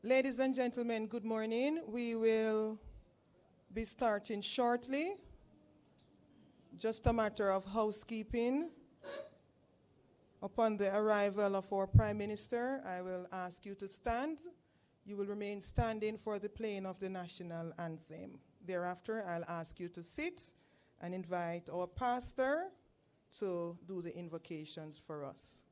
Ladies and gentlemen, good morning. We will be starting shortly. Just a matter of housekeeping. Upon the arrival of our Prime Minister, I will ask you to stand. You will remain standing for the playing of the national anthem. Thereafter, I'll ask you to sit and invite our pastor to do the invocations for us.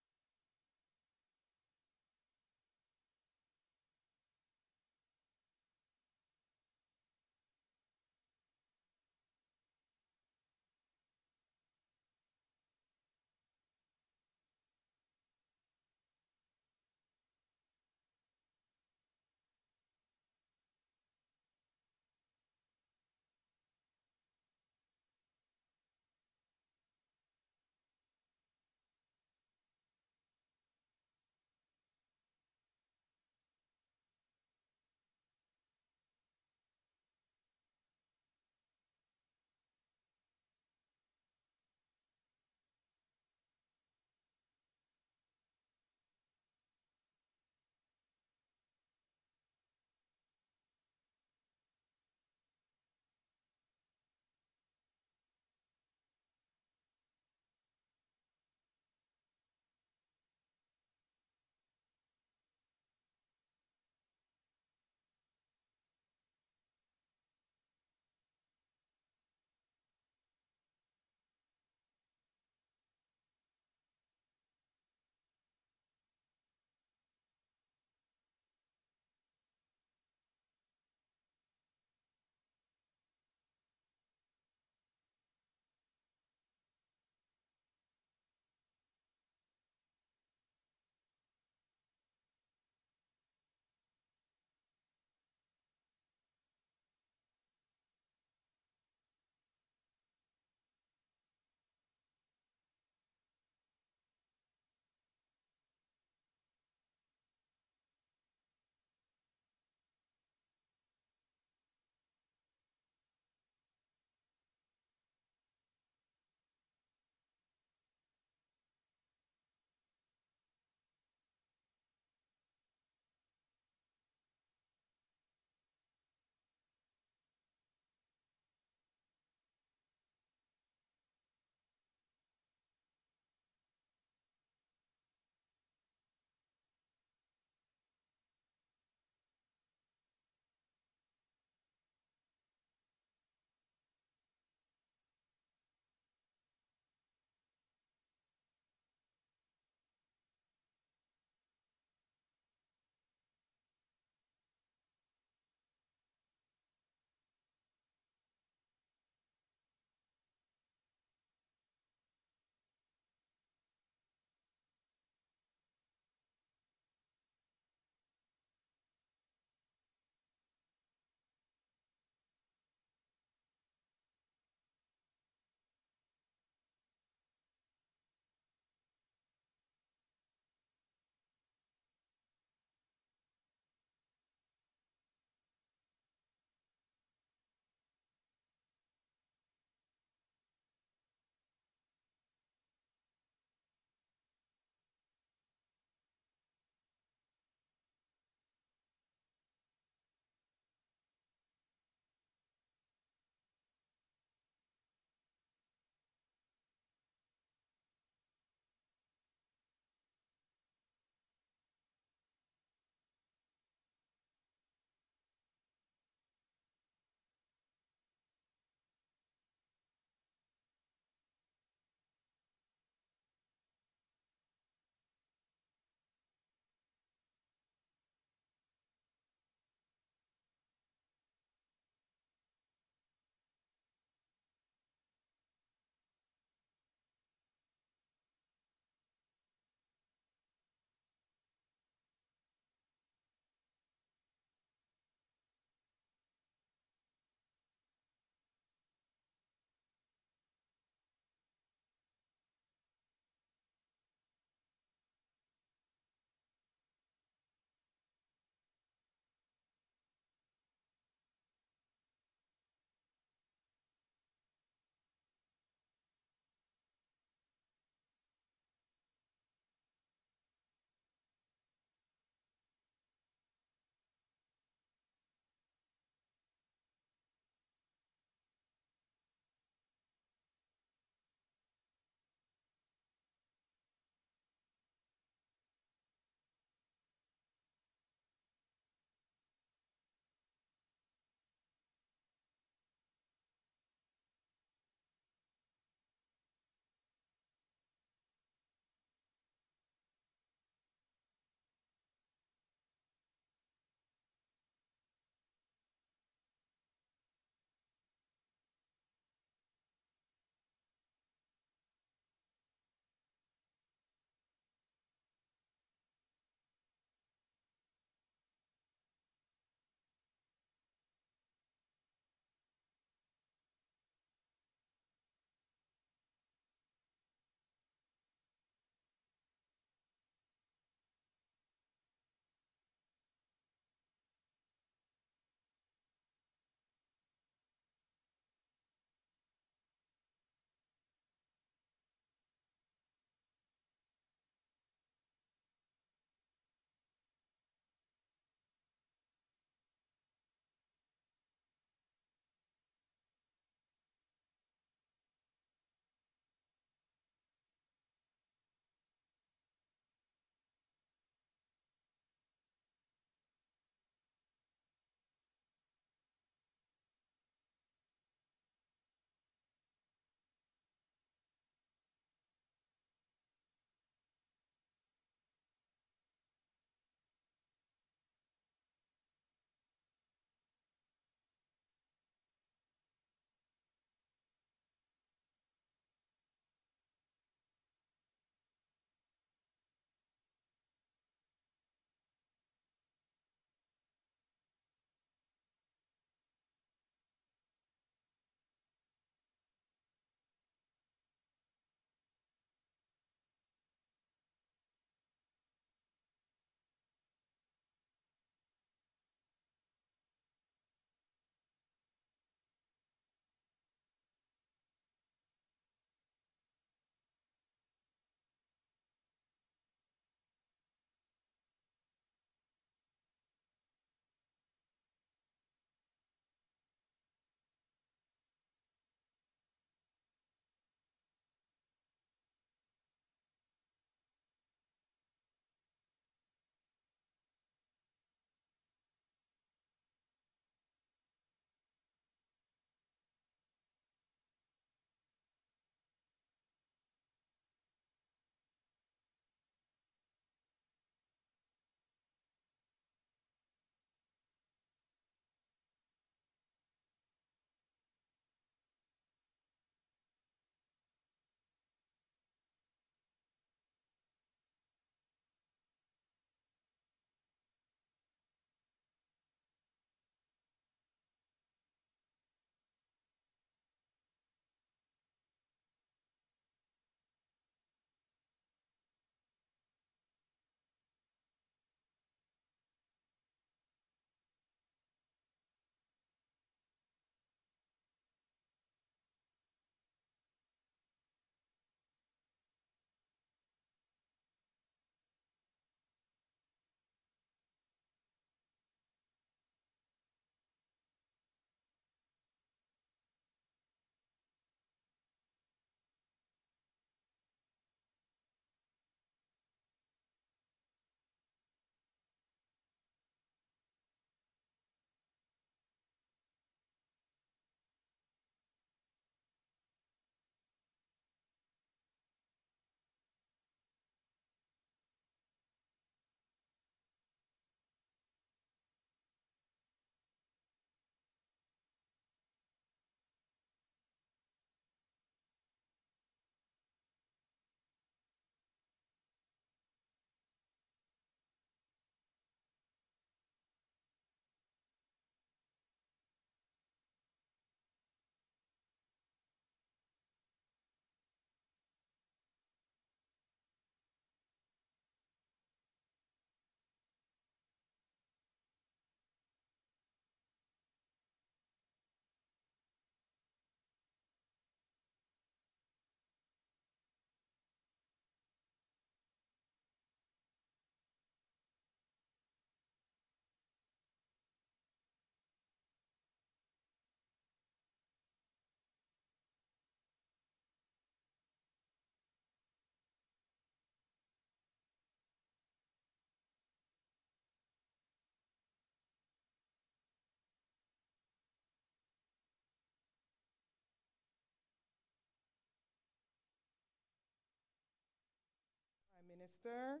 Minister.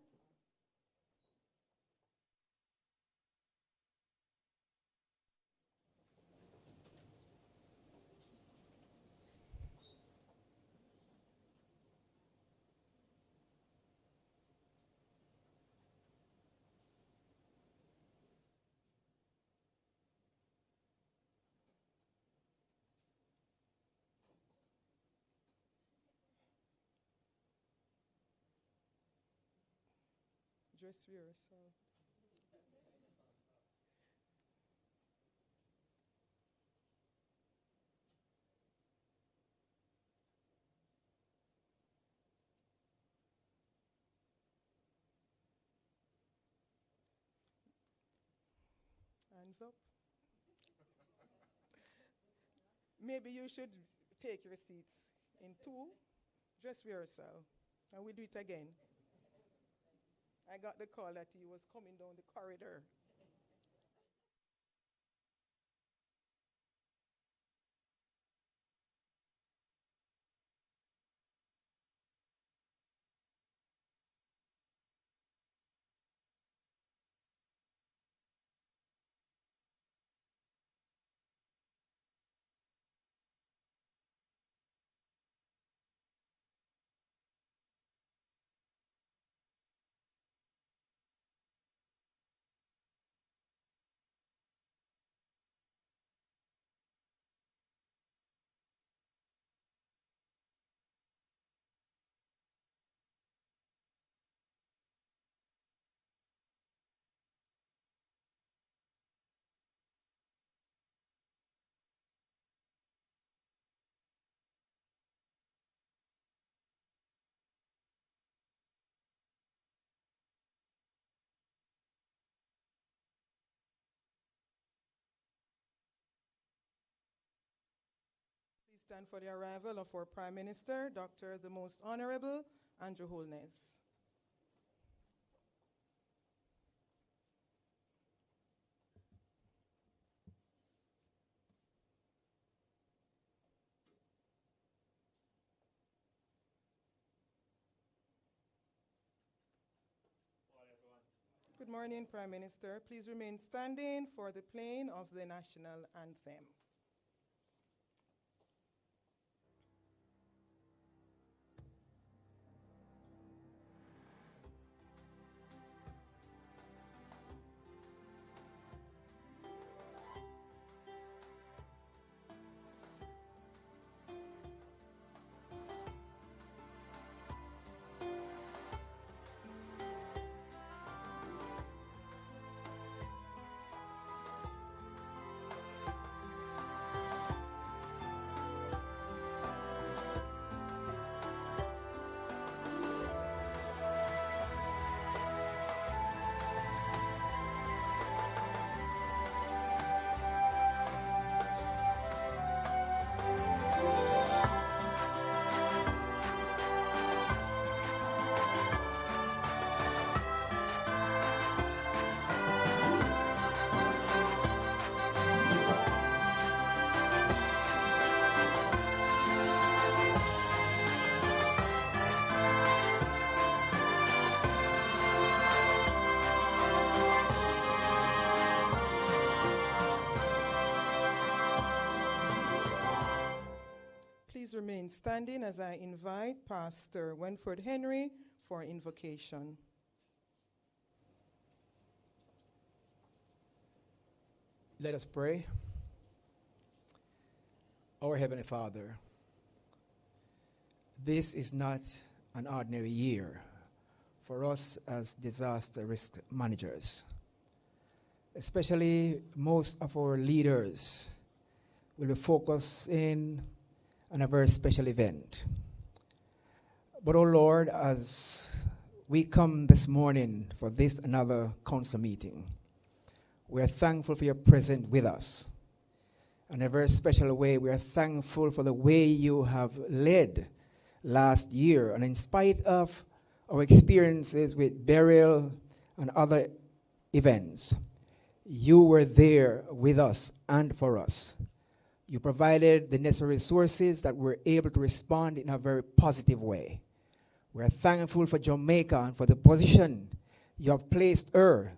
Dress rehearsal. Hands up. Maybe you should take your seats in two. Dress rehearsal. And we do it again. I got the call that he was coming down the corridor. Please stand for the arrival of our Prime Minister, Dr. the Most Honorable Andrew Holness. Good morning, Prime Minister. Please remain standing for the playing of the national anthem. Please remain standing as I invite Pastor Winford Henry for invocation. Let us pray. Our Heavenly Father, this is not an ordinary year for us as disaster risk managers. Especially most of our leaders will be focusing on a very special event. But, oh Lord, as we come this morning for this another council meeting, we are thankful for your presence with us. In a very special way, we are thankful for the way you have led last year. And in spite of our experiences with burial and other events, you were there with us and for us. You provided the necessary resources that we're able to respond in a very positive way. We're thankful for Jamaica and for the position you have placed her,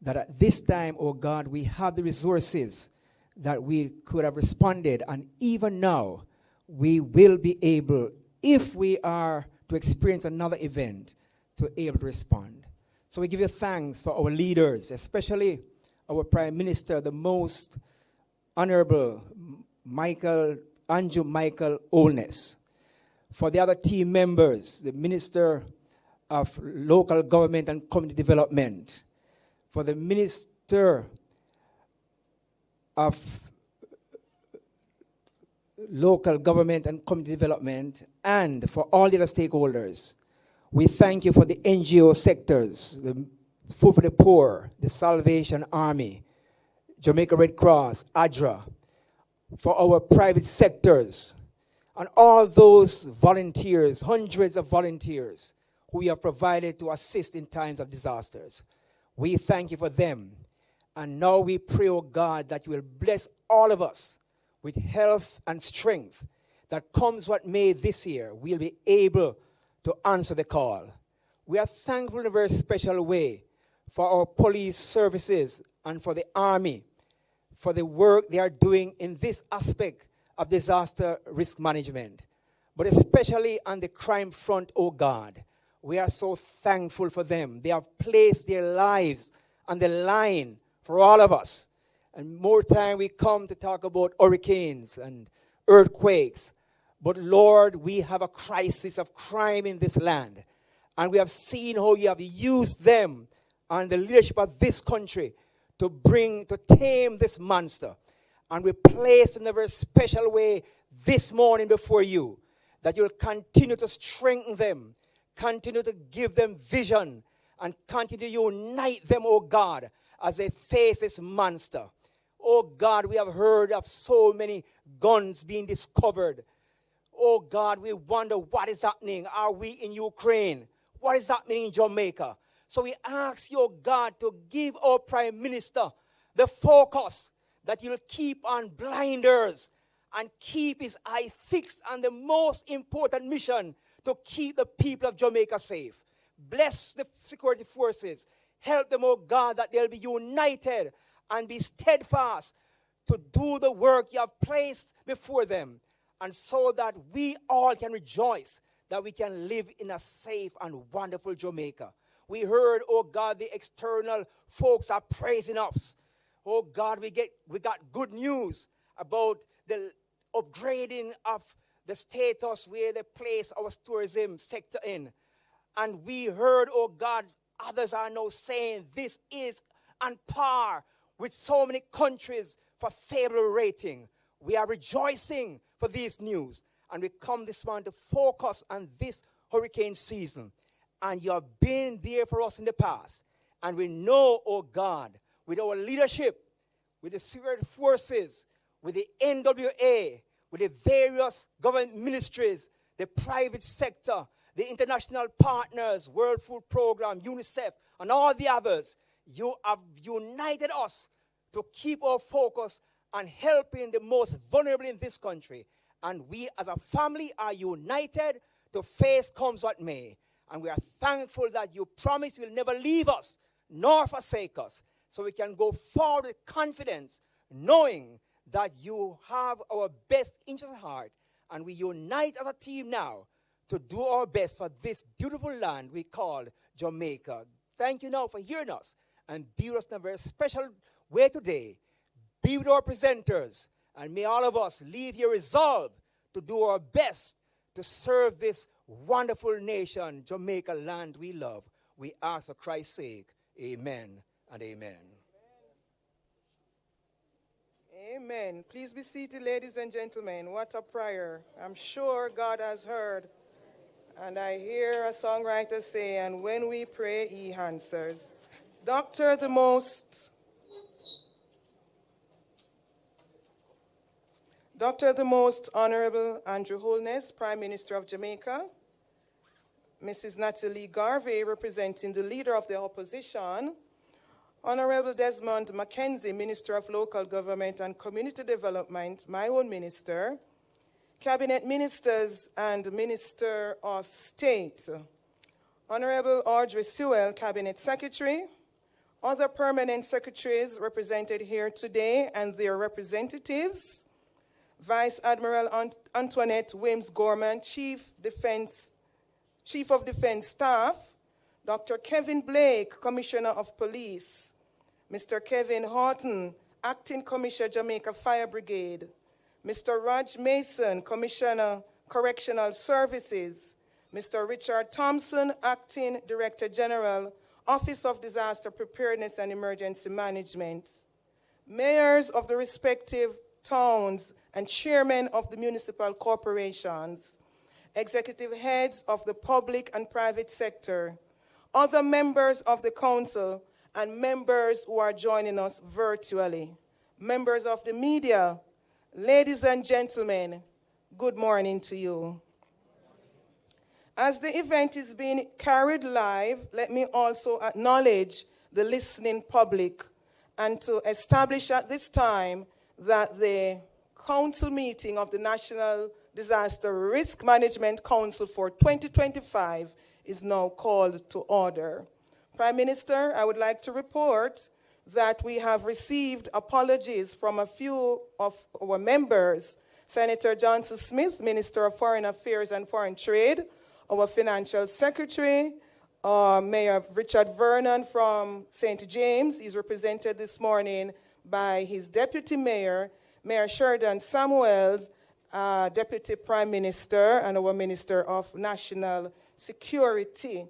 that at this time, oh God, we have the resources that we could have responded. And even now, we will be able, if we are to experience another event, to be able to respond. So we give you thanks for our leaders, especially our Prime Minister, the most Honorable Andrew Michael Holness. For the other team members, the Minister of Local Government and Community Development. For the Minister of Local Government and Community Development, and for all the other stakeholders. We thank you for the NGO sectors, the Food for the Poor, the Salvation Army, Jamaica Red Cross, ADRA, for our private sectors, and all those volunteers, hundreds of volunteers, who we have provided to assist in times of disasters. We thank you for them. And now we pray, oh God, that you will bless all of us with health and strength, that comes what may this year, we'll be able to answer the call. We are thankful in a very special way for our police services and for the army, for the work they are doing in this aspect of disaster risk management. But especially on the crime front, oh God, we are so thankful for them. They have placed their lives on the line for all of us. And more time we come to talk about hurricanes and earthquakes. But Lord, we have a crisis of crime in this land. And we have seen how you have used them and the leadership of this country to tame this monster. And we place in a very special way this morning before you, that you'll continue to strengthen them, continue to give them vision, and continue to unite them, oh God, as they face this monster. Oh God, we have heard of so many guns being discovered. Oh God, we wonder what is happening. Are we in Ukraine? What is happening in Jamaica? So we ask you, oh God, to give our Prime Minister the focus, that you'll keep on blinders and keep his eye fixed on the most important mission, to keep the people of Jamaica safe. Bless the security forces. Help them, oh God, that they'll be united and be steadfast to do the work you have placed before them, and so that we all can rejoice that we can live in a safe and wonderful Jamaica. We heard, oh God, the external folks are praising us. Oh God, we got good news about the upgrading of the status where they place our tourism sector in. And we heard, oh God, others are now saying this is on par with so many countries for favorable rating. We are rejoicing for this news. And we come this morning to focus on this hurricane season. And you have been there for us in the past. And we know, oh God, with our leadership, with the security forces, with the NWA, with the various government ministries, the private sector, the international partners, World Food Program, UNICEF, and all the others, you have united us to keep our focus on helping the most vulnerable in this country. And we as a family are united to face comes what may. And we are thankful that you promise you will never leave us nor forsake us. So we can go forward with confidence, knowing that you have our best interest at heart. And we unite as a team now to do our best for this beautiful land we call Jamaica. Thank you now for hearing us, and be with us in a very special way today. Be with our presenters, and may all of us leave here resolved to do our best to serve this wonderful nation, Jamaica land we love. We ask for Christ's sake. Amen and amen. Amen. Please be seated, ladies and gentlemen. What a prayer. I'm sure God has heard. And I hear a songwriter say, and when we pray, he answers. Dr. the Most Honorable Andrew Holness, Prime Minister of Jamaica, Mrs. Natalie Garvey, representing the Leader of the Opposition, Honorable Desmond Mackenzie, Minister of Local Government and Community Development, my own minister, Cabinet Ministers and Minister of State, Honorable Audrey Sewell, Cabinet Secretary. Other permanent secretaries represented here today and their representatives. Vice Admiral Antoinette Wims-Gorman, Chief of Defense Staff. Dr. Kevin Blake, Commissioner of Police. Mr. Kevin Horton, Acting Commissioner, Jamaica Fire Brigade. Mr. Raj Mason, Commissioner, Correctional Services. Mr. Richard Thompson, Acting Director General, Office of Disaster Preparedness and Emergency Management. Mayors of the respective towns and chairmen of the municipal corporations. Executive heads of the public and private sector. Other members of the council and members who are joining us virtually. Members of the media, ladies and gentlemen, good morning to you. As the event is being carried live, let me also acknowledge the listening public and to establish at this time that the council meeting of the National Disaster Risk Management Council for 2025 is now called to order. Prime Minister, I would like to report that we have received apologies from a few of our members. Senator Johnson Smith, Minister of Foreign Affairs and Foreign Trade, our Financial Secretary, Mayor Richard Vernon from St. James. He's represented this morning by his Deputy Mayor, Mayor Sheridan Samuels, Deputy Prime Minister, and our Minister of National Security.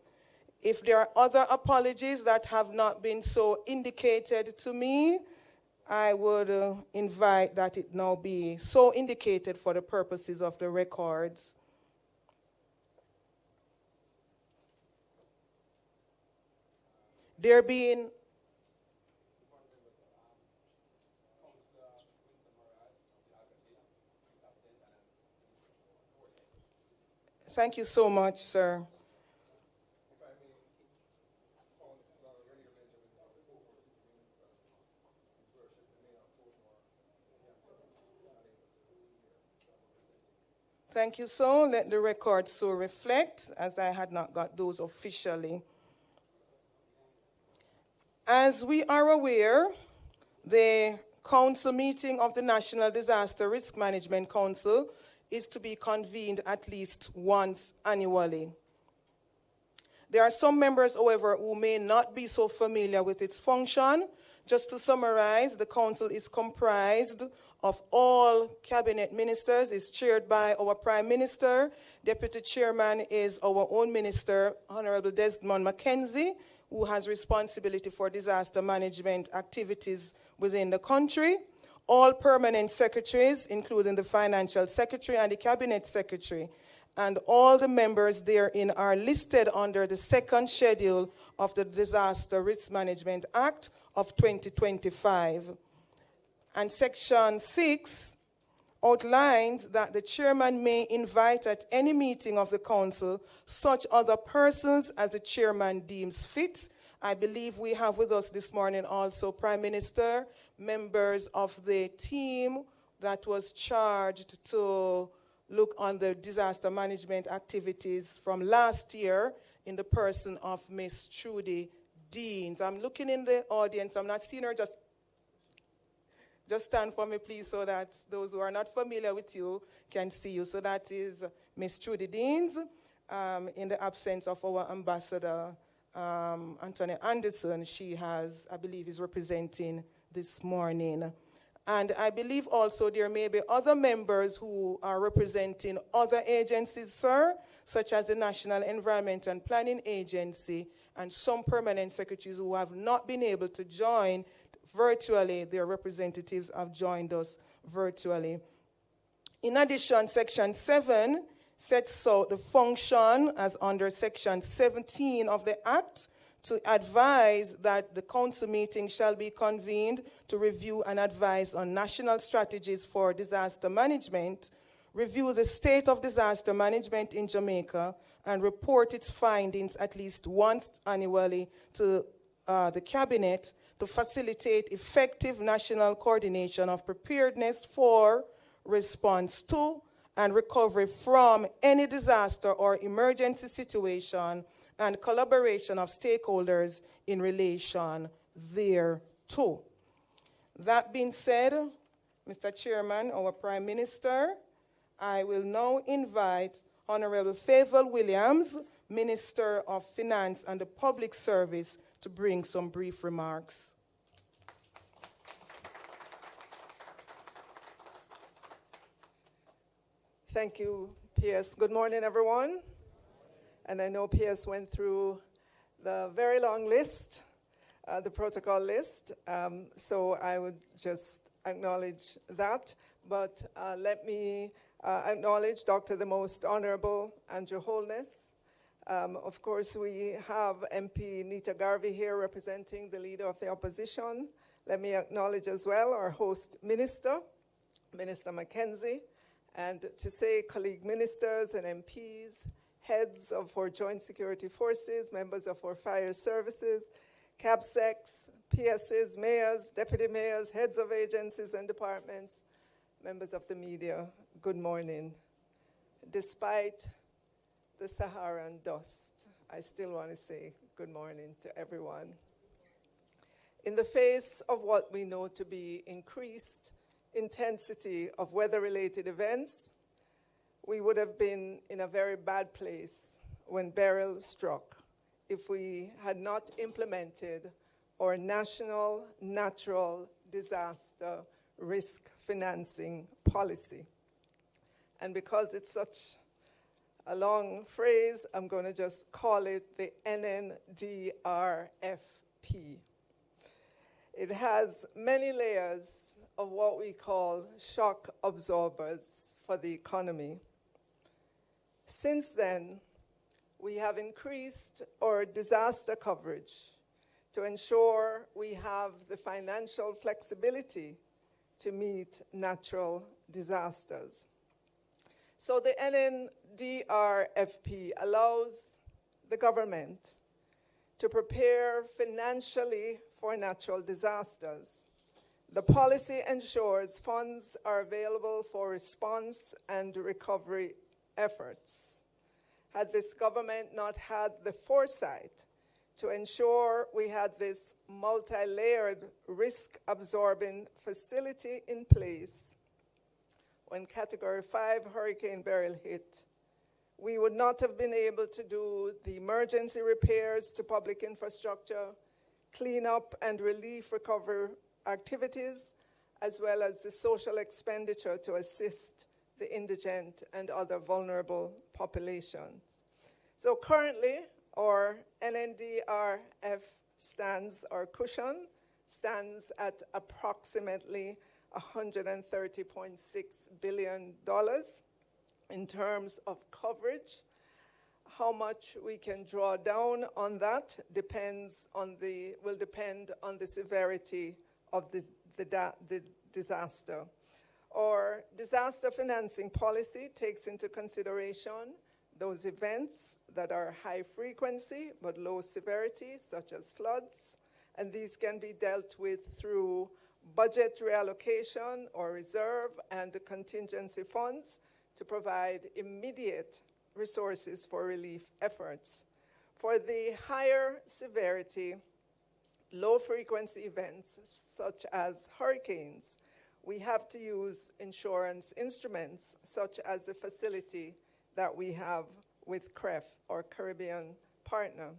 If there are other apologies that have not been so indicated to me, I would invite that it now be so indicated for the purposes of the records. There being Thank you so much, sir. Thank you, so. Let the record so reflect, as I had not got those officially. As we are aware, the council meeting of the National Disaster Risk Management Council is to be convened at least once annually. There are some members, however, who may not be so familiar with its function. Just to summarize, the council is comprised of all cabinet ministers, is chaired by our Prime Minister. Deputy Chairman is our own Minister, Honorable Desmond Mackenzie, who has responsibility for disaster management activities within the country. All permanent secretaries, including the Financial Secretary and the Cabinet Secretary, and all the members therein are listed under the second schedule of the Disaster Risk Management Act of 2025. And Section 6 outlines that the chairman may invite at any meeting of the council such other persons as the chairman deems fit. I believe we have with us this morning also Prime Minister, members of the team that was charged to look on the disaster management activities from last year in the person of Miss Trudy Deans. I'm looking in the audience. I'm not seeing her. Just stand for me, please, so that those who are not familiar with you can see you. So that is Miss Trudy Deans, in the absence of our ambassador, Anthony Anderson. She has, I believe, is representing this morning. And I believe also there may be other members who are representing other agencies, sir, such as the National Environment and Planning Agency, and some permanent secretaries who have not been able to join virtually. Their representatives have joined us virtually. In addition, Section 7 sets out the function as under Section 17 of the Act to advise that the council meeting shall be convened to review and advise on national strategies for disaster management, review the state of disaster management in Jamaica, and report its findings at least once annually to the Cabinet to facilitate effective national coordination of preparedness for, response to, and recovery from any disaster or emergency situation, and collaboration of stakeholders in relation thereto. That being said, Mr. Chairman, our Prime Minister, I will now invite Honorable Favour Williams, Minister of Finance and the Public Service, to bring some brief remarks. Thank you, PS. Good morning, everyone. And I know PS went through the very long list, the protocol list, so I would just acknowledge that. But let me acknowledge Dr. the Most Honorable Andrew Holness. Of course, we have MP Nita Garvey here representing the Leader of the Opposition. Let me acknowledge as well our host minister, Minister Mackenzie, and to say colleague ministers and MPs, heads of our joint security forces, members of our fire services, CAPSECs, PSs, mayors, deputy mayors, heads of agencies and departments, members of the media, good morning. Despite the Saharan dust, I still want to say good morning to everyone. In the face of what we know to be increased intensity of weather-related events, we would have been in a very bad place when Beryl struck if we had not implemented our national natural disaster risk financing policy. And because it's such a long phrase, I'm going to just call it the NNDRFP. It has many layers of what we call shock absorbers for the economy. Since then, we have increased our disaster coverage to ensure we have the financial flexibility to meet natural disasters. So the NNDRFP allows the government to prepare financially for natural disasters. The policy ensures funds are available for response and recovery efforts. Had this government not had the foresight to ensure we had this multi-layered risk-absorbing facility in place when Category 5 Hurricane Beryl hit, we would not have been able to do the emergency repairs to public infrastructure, cleanup and relief recovery activities, as well as the social expenditure to assist the indigent and other vulnerable populations. So currently, our NNDRF stands, our cushion, stands at approximately $130.6 billion in terms of coverage. How much we can draw down on that will depend on the severity of the disaster. Our disaster financing policy takes into consideration those events that are high frequency but low severity, such as floods, and these can be dealt with through budget reallocation or reserve and contingency funds to provide immediate resources for relief efforts. For the higher severity, low frequency events such as hurricanes, we have to use insurance instruments such as the facility that we have with CREF, our Caribbean partner.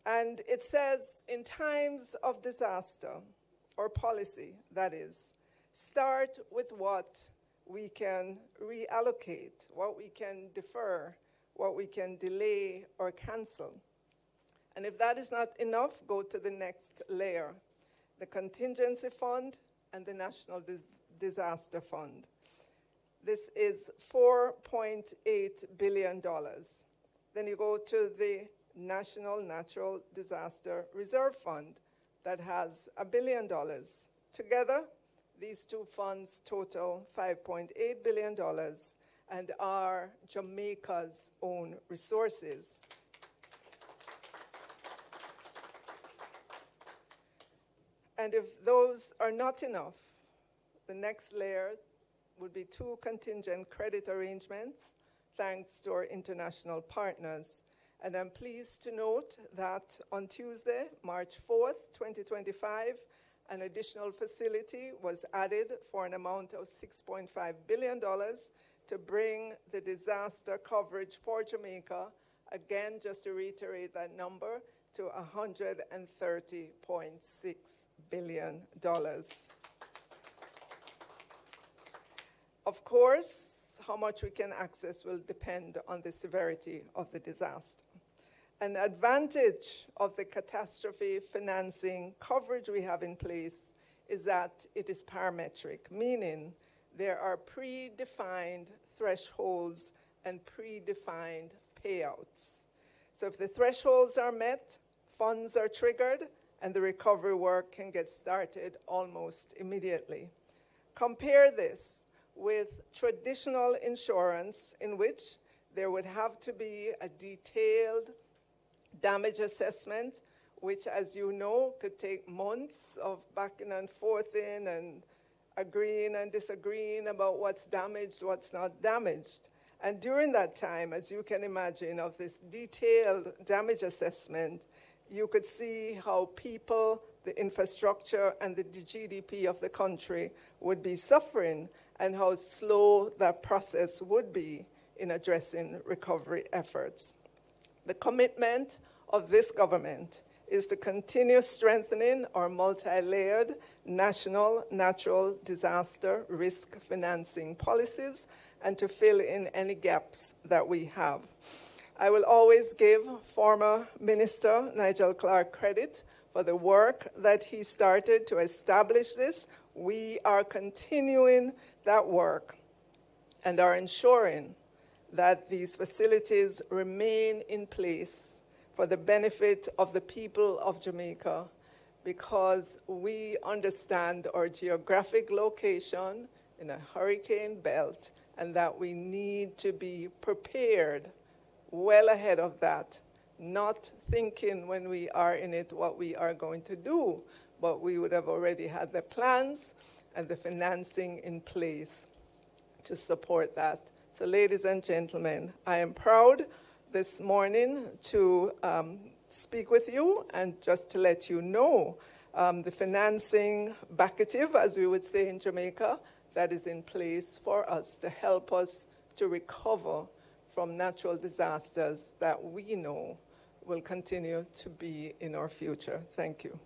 And it says in times of disaster, or policy that is, start with what we can reallocate, what we can defer, what we can delay or cancel. And if that is not enough, go to the next layer, the contingency fund and the National Disaster Fund. This is $4.8 billion. Then you go to the National Natural Disaster Reserve Fund that has $1 billion. Together, these two funds total $5.8 billion and are Jamaica's own resources. And if those are not enough, the next layer would be two contingent credit arrangements, thanks to our international partners. And I'm pleased to note that on Tuesday, March 4th, 2025, an additional facility was added for an amount of $6.5 billion to bring the disaster coverage for Jamaica, again, just to reiterate that number, to $130.6 billion. Of course, how much we can access will depend on the severity of the disaster. An advantage of the catastrophe financing coverage we have in place is that it is parametric, meaning there are predefined thresholds and predefined payouts. So if the thresholds are met, funds are triggered, and the recovery work can get started almost immediately. Compare this with traditional insurance, in which there would have to be a detailed damage assessment, which, as you know, could take months of backing and forthing and agreeing and disagreeing about what's damaged, what's not damaged. And during that time, as you can imagine, of this detailed damage assessment, you could see how people, the infrastructure, and the GDP of the country would be suffering, and how slow that process would be in addressing recovery efforts. The commitment of this government is to continue strengthening our multi-layered national natural disaster risk financing policies and to fill in any gaps that we have. I will always give former Minister Nigel Clark credit for the work that he started to establish this. We are continuing that work and are ensuring that these facilities remain in place for the benefit of the people of Jamaica, because we understand our geographic location in a hurricane belt and that we need to be prepared well ahead of that, not thinking when we are in it what we are going to do, but we would have already had the plans and the financing in place to support that. So, ladies and gentlemen, I am proud this morning to speak with you and just to let you know the financing bucketive, as we would say in Jamaica, that is in place for us to help us to recover from natural disasters that we know will continue to be in our future. Thank you.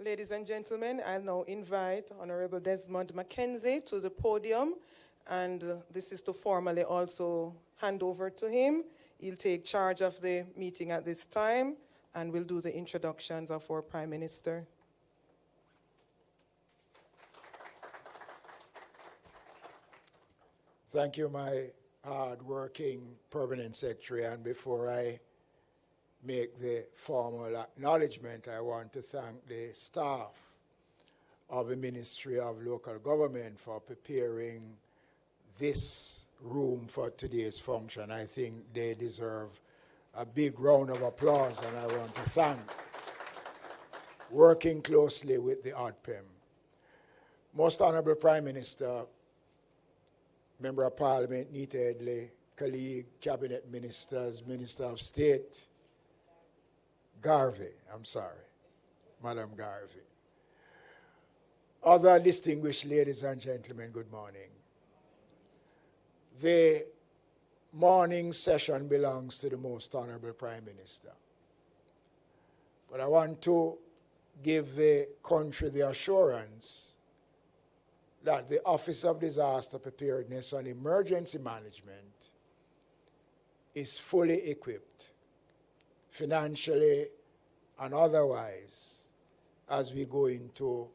Ladies and gentlemen, I now invite Honorable Desmond Mackenzie to the podium, and this is to formally also hand over to him. He'll take charge of the meeting at this time, and we'll do the introductions of our Prime Minister. Thank you, my hard-working Permanent Secretary, and before I make the formal acknowledgement, I want to thank the staff of the Ministry of Local Government for preparing this room for today's function. I think they deserve a big round of applause, and I want to thank working closely with the ODPEM. Most Honorable Prime Minister, Member of Parliament Nita Edley, colleague, Cabinet Ministers, Minister of State, Madam Garvey. Other distinguished ladies and gentlemen, good morning. The morning session belongs to the Most Honorable Prime Minister. But I want to give the country the assurance that the Office of Disaster Preparedness and Emergency Management is fully equipped, financially and otherwise, as we go into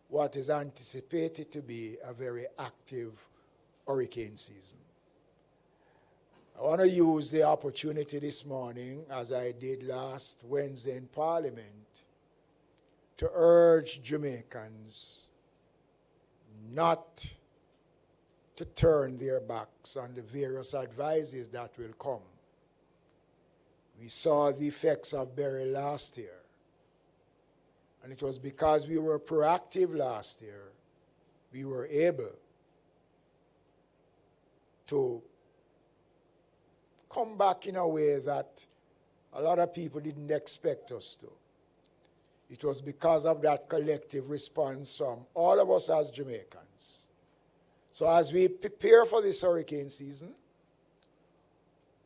what is anticipated to be a very active hurricane season. I want to use the opportunity this morning, as I did last Wednesday in Parliament, to urge Jamaicans not to turn their backs on the various advices that will come. We saw the effects of Berry last year, and it was because we were proactive last year we were able to come back in a way that a lot of people didn't expect us to. It was because of that collective response from all of us as Jamaicans. So as we prepare for this hurricane season,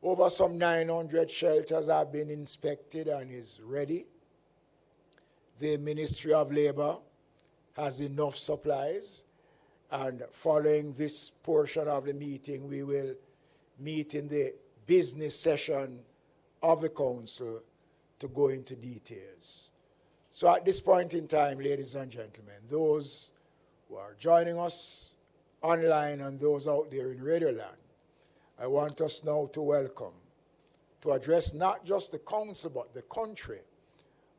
over some 900 shelters have been inspected and is ready. The Ministry of Labor has enough supplies. And following this portion of the meeting, we will meet in the business session of the council to go into details. So at this point in time, ladies and gentlemen, those who are joining us online and those out there in Radio Land, I want us now to welcome, to address not just the council but the country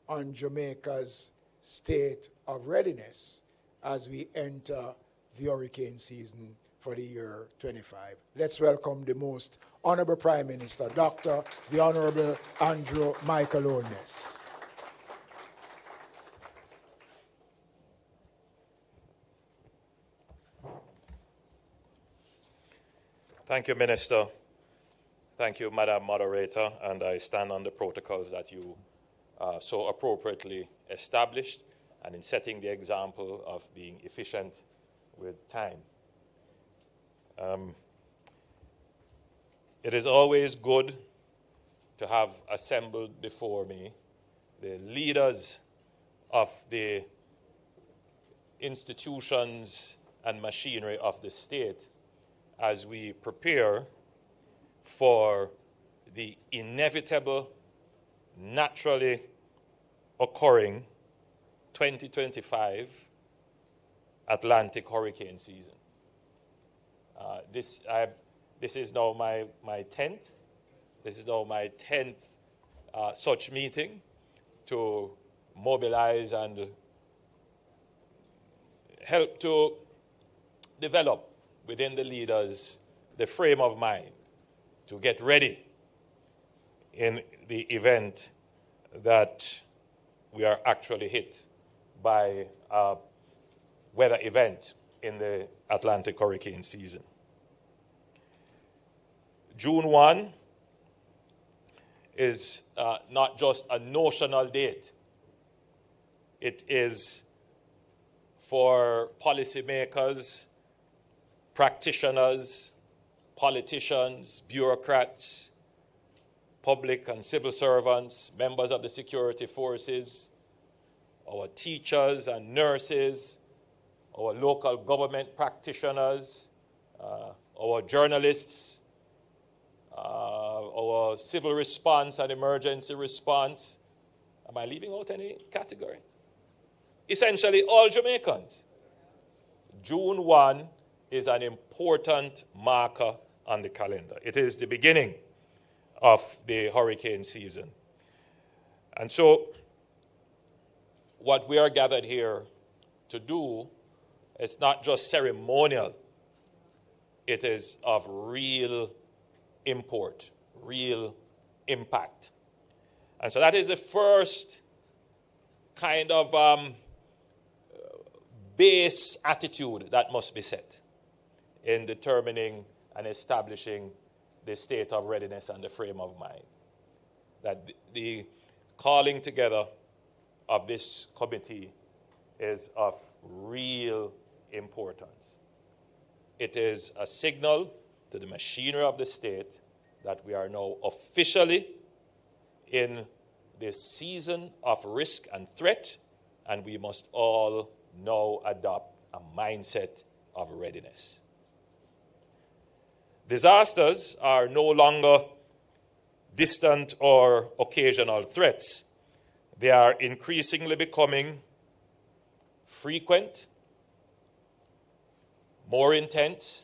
on Jamaica's state of readiness as we enter the hurricane season for the year 25. Let's welcome the most Honorable Prime Minister, Dr. the Honorable Andrew Michael Holness. Thank you, Minister. Thank you, Madam Moderator, and I stand on the protocols that you so appropriately established and in setting the example of being efficient with time. It is always good to have assembled before me the leaders of the institutions and machinery of the state as we prepare for the inevitable, naturally occurring 2025 Atlantic hurricane season. This is now my 10th. This is now my 10th such meeting to mobilize and help to develop within the leaders the frame of mind to get ready in the event that we are actually hit by a weather event in the Atlantic hurricane season. June 1 is not just a notional date. It is for policymakers, practitioners, politicians, bureaucrats, public and civil servants, members of the security forces, our teachers and nurses, our local government practitioners, our journalists, our civil response and emergency response. Am I leaving out any category? Essentially, all Jamaicans. June 1 is an important marker on the calendar. It is the beginning of the hurricane season. And so, what we are gathered here to do is not just ceremonial. It is of real import, real impact. And so that is the first kind of base attitude that must be set in determining and establishing the state of readiness and the frame of mind. That the calling together of this committee is of real importance. It is a signal to the machinery of the state that we are now officially in this season of risk and threat, and we must all now adopt a mindset of readiness. Disasters are no longer distant or occasional threats. They are increasingly becoming frequent, more intense,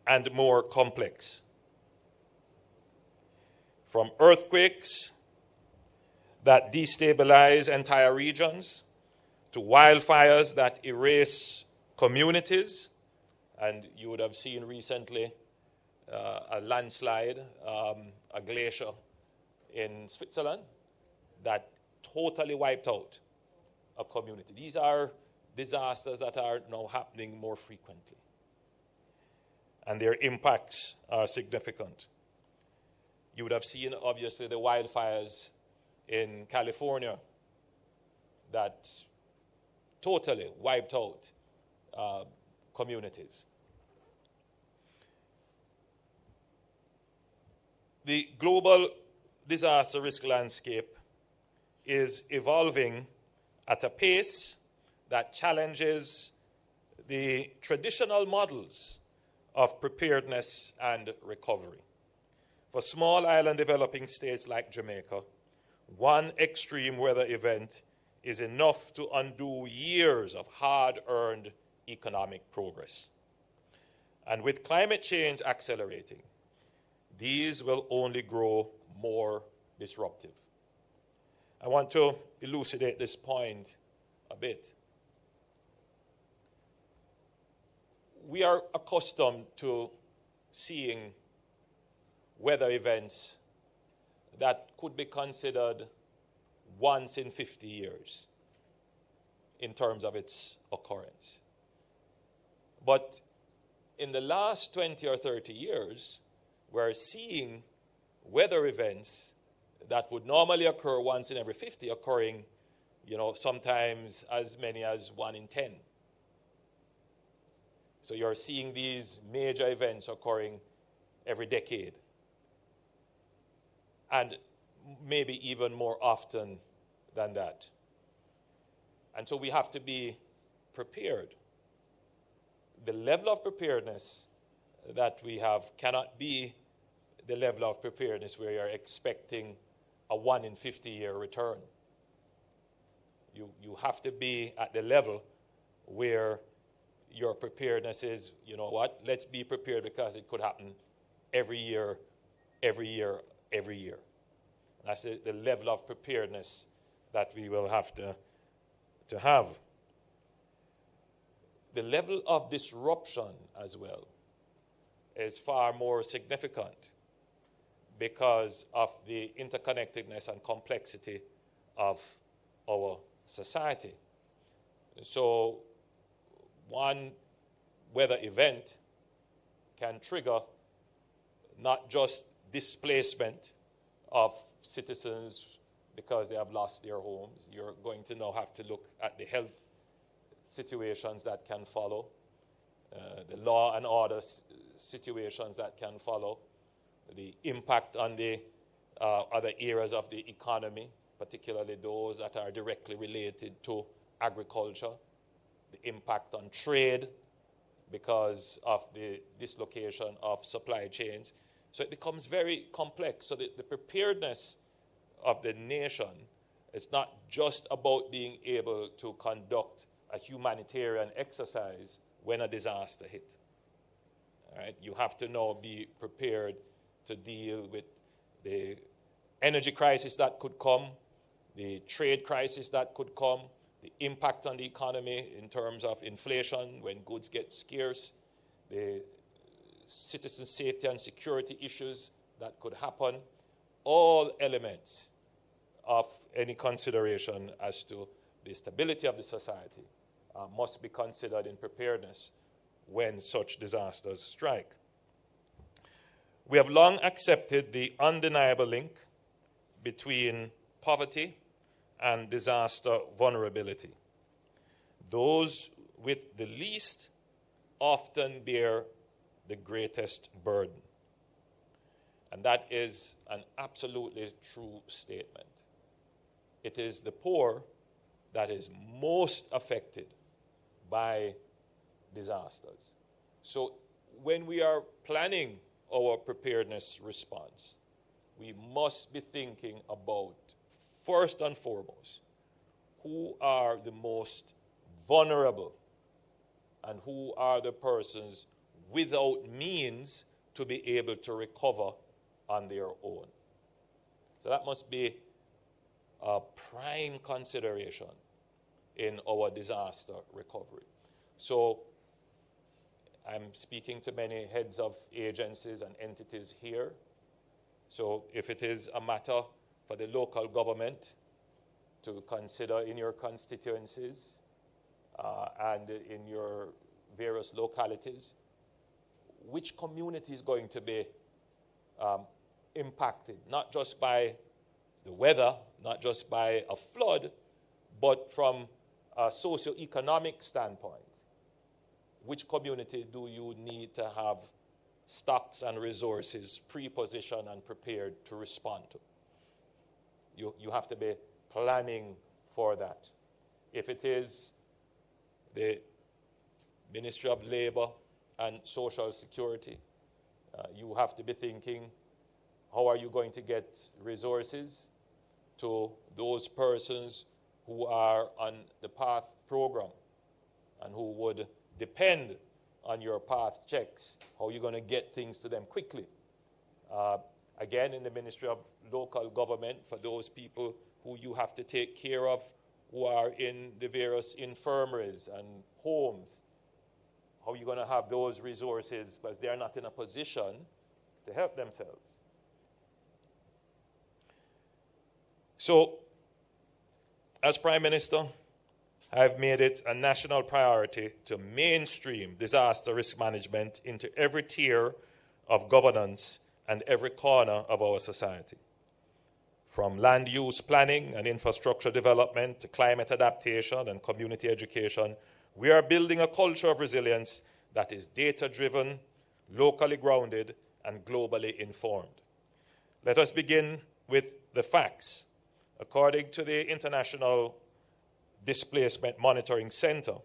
and more complex. From earthquakes that destabilize entire regions to wildfires that erase communities. And you would have seen recently a landslide, a glacier in Switzerland that totally wiped out a community. These are disasters that are now happening more frequently. And their impacts are significant. You would have seen, obviously, the wildfires in California that totally wiped out communities. The global disaster risk landscape is evolving at a pace that challenges the traditional models of preparedness and recovery. For small island developing states like Jamaica, one extreme weather event is enough to undo years of hard-earned economic progress. And with climate change accelerating, these will only grow more disruptive. I want to elucidate this point a bit. We are accustomed to seeing weather events that could be considered once in 50 years in terms of its occurrence. But in the last 20 or 30 years, we're seeing weather events that would normally occur once in every 50 occurring, sometimes as many as 1 in 10. So you're seeing these major events occurring every decade. And maybe even more often than that. And so we have to be prepared. The level of preparedness that we have cannot be the level of preparedness where you're expecting a 1 in 50 year return. You have to be at the level where your preparedness is, let's be prepared because it could happen every year. That's the level of preparedness that we will have to have. The level of disruption as well is far more significant because of the interconnectedness and complexity of our society. So one weather event can trigger not just displacement of citizens because they have lost their homes. You're going to now have to look at the health situations that can follow, the law and order situations that can follow, the impact on the other areas of the economy, particularly those that are directly related to agriculture, the impact on trade because of the dislocation of supply chains. So it becomes very complex. So the preparedness of the nation is not just about being able to conduct a humanitarian exercise when a disaster hit. All right? You have to now be prepared to deal with the energy crisis that could come, the trade crisis that could come, the impact on the economy in terms of inflation when goods get scarce, the citizen safety and security issues that could happen, all elements of any consideration as to the stability of the society must be considered in preparedness when such disasters strike. We have long accepted the undeniable link between poverty and disaster vulnerability. Those with the least often bear the greatest burden. And that is an absolutely true statement. It is the poor that is most affected by disasters. So when we are planning our preparedness response, we must be thinking about, first and foremost, who are the most vulnerable and who are the persons without means to be able to recover on their own. So that must be a prime consideration in our disaster recovery. So I'm speaking to many heads of agencies and entities here. So if it is a matter for the local government to consider in your constituencies, and in your various localities, which community is going to be impacted, not just by the weather, not just by a flood, but from a socio-economic standpoint. Which community do you need to have stocks and resources pre-positioned and prepared to respond to? You have to be planning for that. If it is the Ministry of Labor and Social Security, you have to be thinking, how are you going to get resources to those persons who are on the PATH program and who would depend on your PATH checks? How are you going to get things to them quickly? Again, in the Ministry of Local Government, for those people who you have to take care of who are in the various infirmaries and homes, how are you going to have those resources because they're not in a position to help themselves? So, as Prime Minister, I've made it a national priority to mainstream disaster risk management into every tier of governance and every corner of our society. From land use planning and infrastructure development to climate adaptation and community education, we are building a culture of resilience that is data-driven, locally grounded, and globally informed. Let us begin with the facts. According to the International Displacement Monitoring Center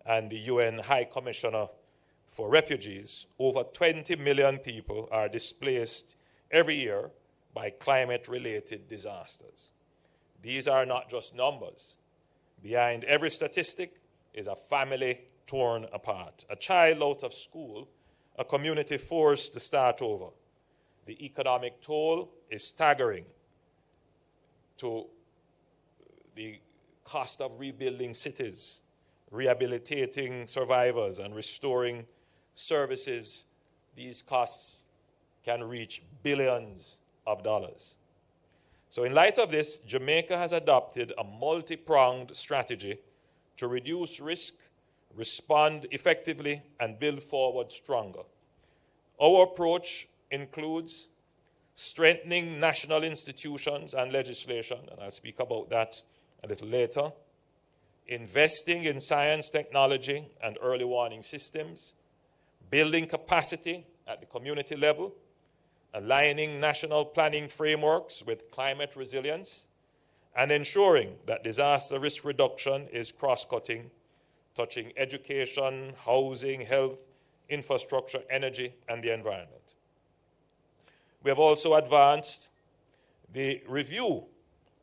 and the UN High Commissioner for Refugees, over 20 million people are displaced every year by climate-related disasters. These are not just numbers. Behind every statistic is a family torn apart, a child out of school, a community forced to start over. The economic toll is staggering to the cost of rebuilding cities, rehabilitating survivors, and restoring services. These costs can reach billions of dollars. So in light of this, Jamaica has adopted a multi-pronged strategy to reduce risk, respond effectively, and build forward stronger. Our approach includes strengthening national institutions and legislation, and I'll speak about that a little later, investing in science, technology, and early warning systems, building capacity at the community level, aligning national planning frameworks with climate resilience, and ensuring that disaster risk reduction is cross-cutting, touching education, housing, health, infrastructure, energy, and the environment. We have also advanced the review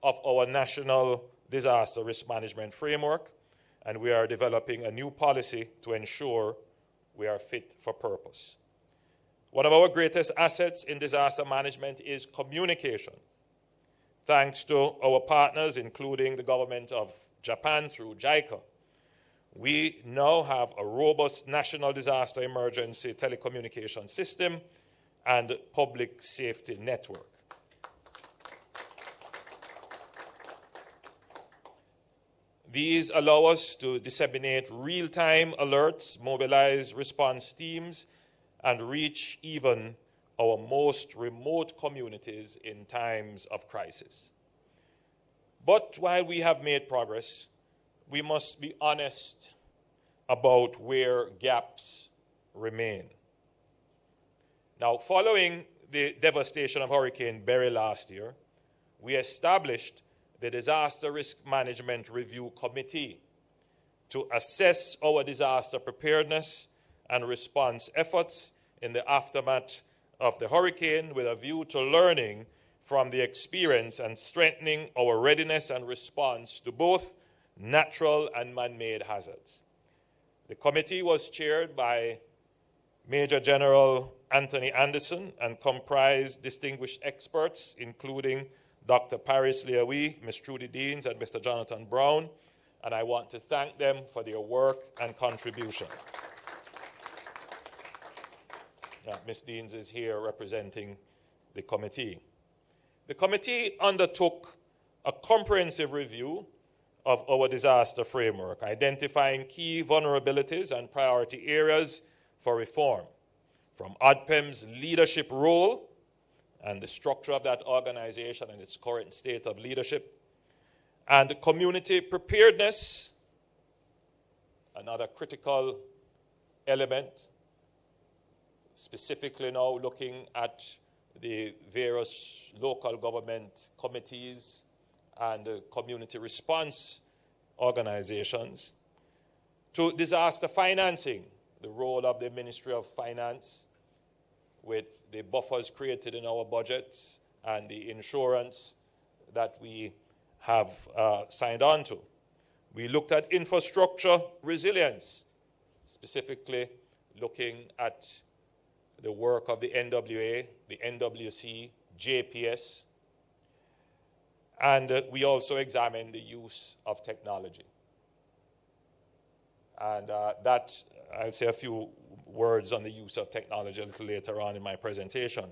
of our national disaster risk management framework, and we are developing a new policy to ensure we are fit for purpose. One of our greatest assets in disaster management is communication. Thanks to our partners, including the government of Japan through JICA, we now have a robust national disaster emergency telecommunication system and public safety network. These allow us to disseminate real-time alerts, mobilize response teams, and reach even our most remote communities in times of crisis. But while we have made progress, we must be honest about where gaps remain. Now, following the devastation of Hurricane Beryl last year, we established the Disaster Risk Management Review Committee to assess our disaster preparedness and response efforts in the aftermath of the hurricane with a view to learning from the experience and strengthening our readiness and response to both natural and man-made hazards. The committee was chaired by Major General Anthony Anderson and comprised distinguished experts, including Dr. Paris Leahy, Ms. Trudy Deans, and Mr. Jonathan Brown, and I want to thank them for their work and contribution. Ms. Deans is here representing the committee. The committee undertook a comprehensive review of our disaster framework, identifying key vulnerabilities and priority areas for reform, from ODPEM's leadership role and the structure of that organization and its current state of leadership, and community preparedness, another critical element, specifically now looking at the various local government committees and community response organizations, to disaster financing, the role of the Ministry of Finance with the buffers created in our budgets and the insurance that we have signed on to. We looked at infrastructure resilience, specifically looking at the work of the NWA, the NWC, JPS, and we also examined the use of technology. And that, I'll say a few words on the use of technology a little later on in my presentation.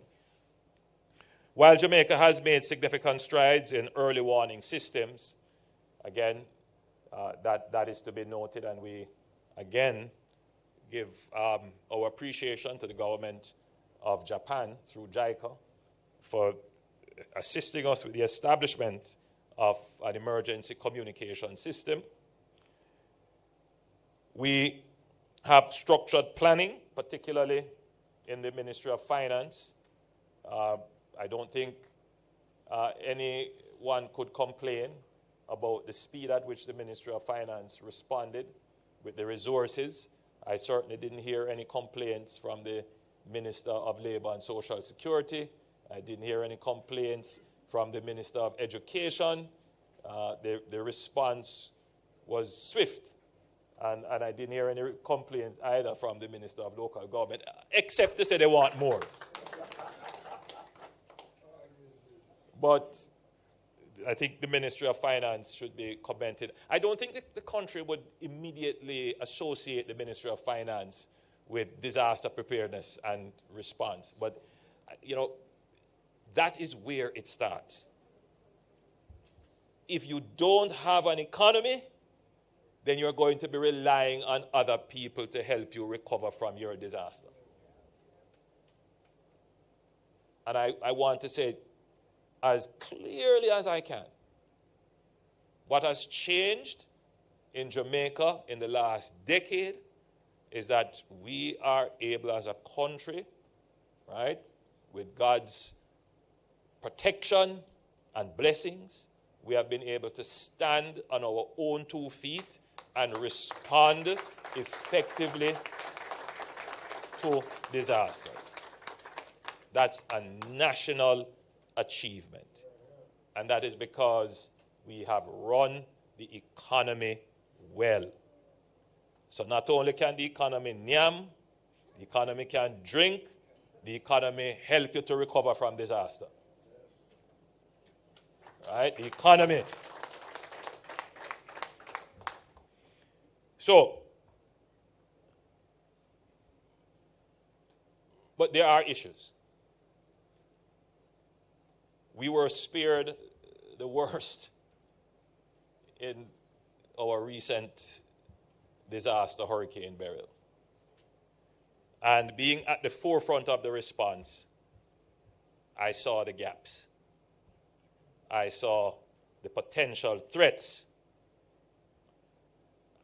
While Jamaica has made significant strides in early warning systems, again, that is to be noted, and we, again, give our appreciation to the government of Japan through JICA for assisting us with the establishment of an emergency communication system. We have structured planning, particularly in the Ministry of Finance. I don't think anyone could complain about the speed at which the Ministry of Finance responded with the resources. I certainly didn't hear any complaints from the Minister of Labor and Social Security. I didn't hear any complaints from the Minister of Education. The response was swift. And I didn't hear any complaints either from the Minister of Local Government, except to say they want more. But I think the Ministry of Finance should be commented. I don't think the country would immediately associate the Ministry of Finance with disaster preparedness and response. But, you know, that is where it starts. If you don't have an economy, then you're going to be relying on other people to help you recover from your disaster. And I want to say as clearly as I can, what has changed in Jamaica in the last decade is that we are able as a country, right, with God's protection and blessings, we have been able to stand on our own 2 feet and respond effectively to disasters. That's a national achievement. And that is because we have run the economy well. So not only can the economy nyam, the economy can drink, the economy help you to recover from disaster. Right? The economy. So, but there are issues. We were spared the worst in our recent disaster, Hurricane Beryl. And being at the forefront of the response, I saw the gaps. I saw the potential threats.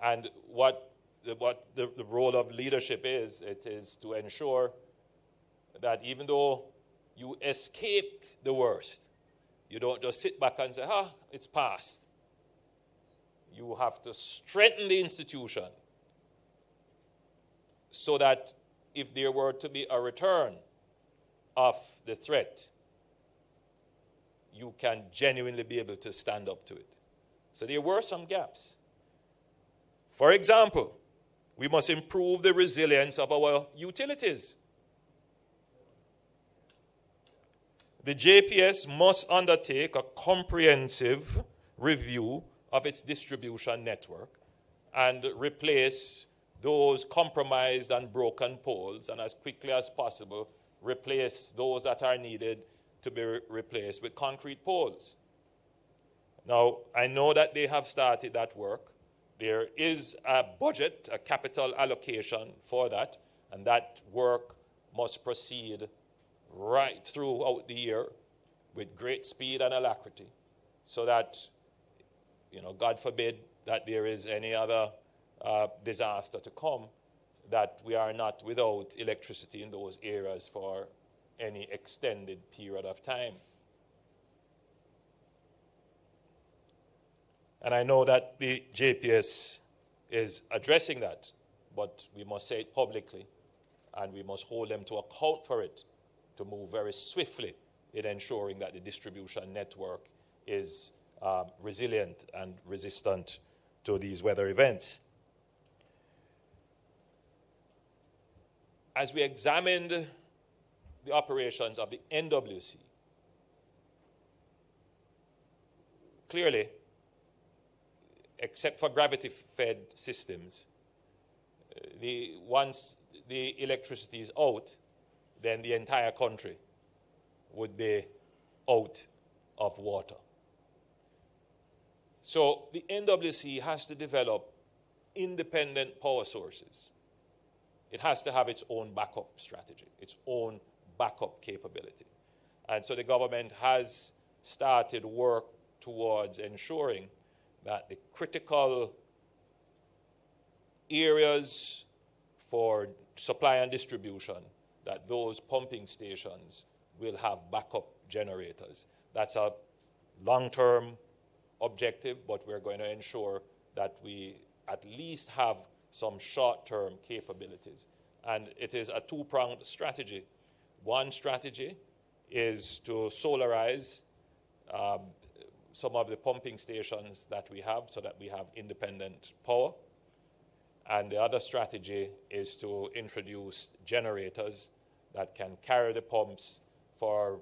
And what the role of leadership is, it is to ensure that even though you escaped the worst, you don't just sit back and say, it's past. You have to strengthen the institution so that if there were to be a return of the threat, you can genuinely be able to stand up to it. So there were some gaps. For example, we must improve the resilience of our utilities. The JPS must undertake a comprehensive review of its distribution network and replace those compromised and broken poles, and as quickly as possible, replace those that are needed to be replaced with concrete poles. Now, I know that they have started that work. There is a budget, a capital allocation for that, and that work must proceed right throughout the year with great speed and alacrity, so that, God forbid that there is any other disaster to come, that we are not without electricity in those areas for any extended period of time. And I know that the JPS is addressing that, but we must say it publicly, and we must hold them to account for it, to move very swiftly in ensuring that the distribution network is resilient and resistant to these weather events. As we examined the operations of the NWC, clearly, except for gravity-fed systems, once the electricity is out, then the entire country would be out of water. So the NWC has to develop independent power sources. It has to have its own backup strategy, its own backup capability. And so the government has started work towards ensuring that the critical areas for supply and distribution, that those pumping stations will have backup generators. That's a long-term objective, but we're going to ensure that we at least have some short-term capabilities. And it is a two-pronged strategy. One strategy is to solarize some of the pumping stations that we have so that we have independent power. And the other strategy is to introduce generators that can carry the pumps for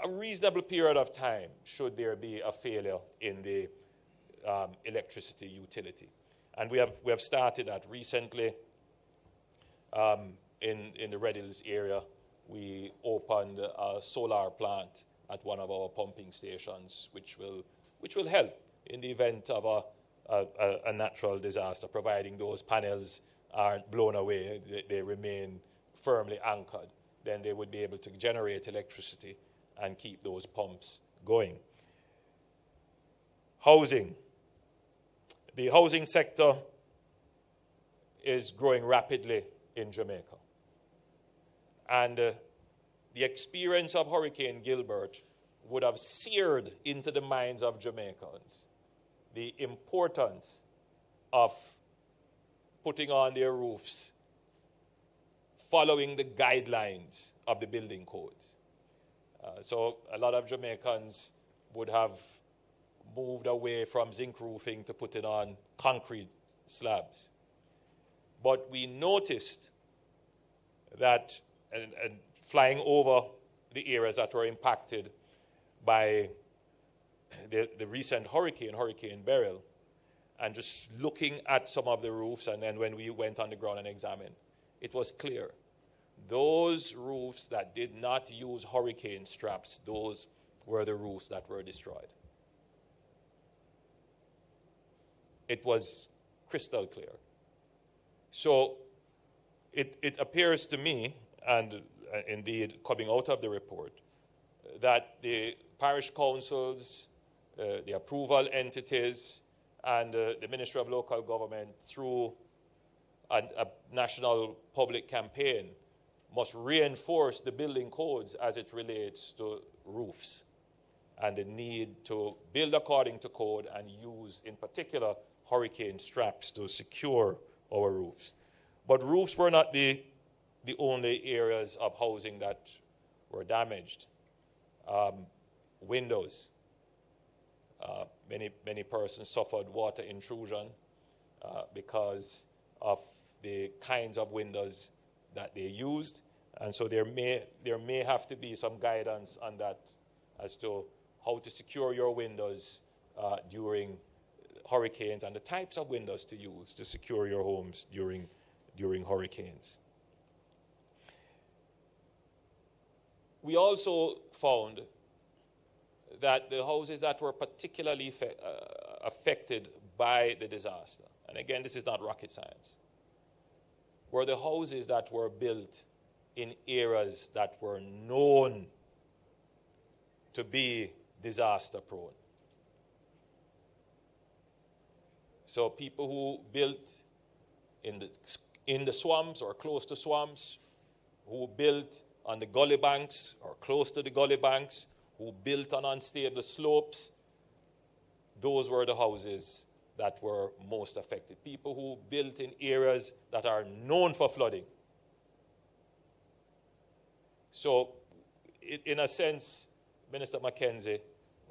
a reasonable period of time should there be a failure in the electricity utility. And we have started that recently. In the Red Hills area, we opened a solar plant at one of our pumping stations, which will help in the event of a natural disaster, providing those panels aren't blown away, they remain firmly anchored. Then they would be able to generate electricity and keep those pumps going. Housing. The housing sector is growing rapidly in Jamaica. And the experience of Hurricane Gilbert would have seared into the minds of Jamaicans the importance of putting on their roofs, following the guidelines of the building codes. So a lot of Jamaicans would have moved away from zinc roofing to putting on concrete slabs. But we noticed that, and flying over the areas that were impacted by the recent Hurricane Beryl, and just looking at some of the roofs, and then when we went on the ground and examined, it was clear. Those roofs that did not use hurricane straps, those were the roofs that were destroyed. It was crystal clear. So it appears to me, and indeed coming out of the report, that the parish councils, the approval entities, and the Ministry of Local Government, through a national public campaign, must reinforce the building codes as it relates to roofs and the need to build according to code and use, in particular, hurricane straps to secure our roofs. But roofs were not the only areas of housing that were damaged. Windows. Many persons suffered water intrusion because of the kinds of windows that they used, and so there may have to be some guidance on that as to how to secure your windows during hurricanes and the types of windows to use to secure your homes during hurricanes. We also found that the houses that were particularly affected by the disaster, and again, this is not rocket science, were the houses that were built in areas that were known to be disaster prone. So people who built in the swamps or close to swamps, who built on the gully banks or close to the gully banks, who built on unstable slopes, those were the houses that were most affected. People who built in areas that are known for flooding. So, in a sense, Minister Mackenzie,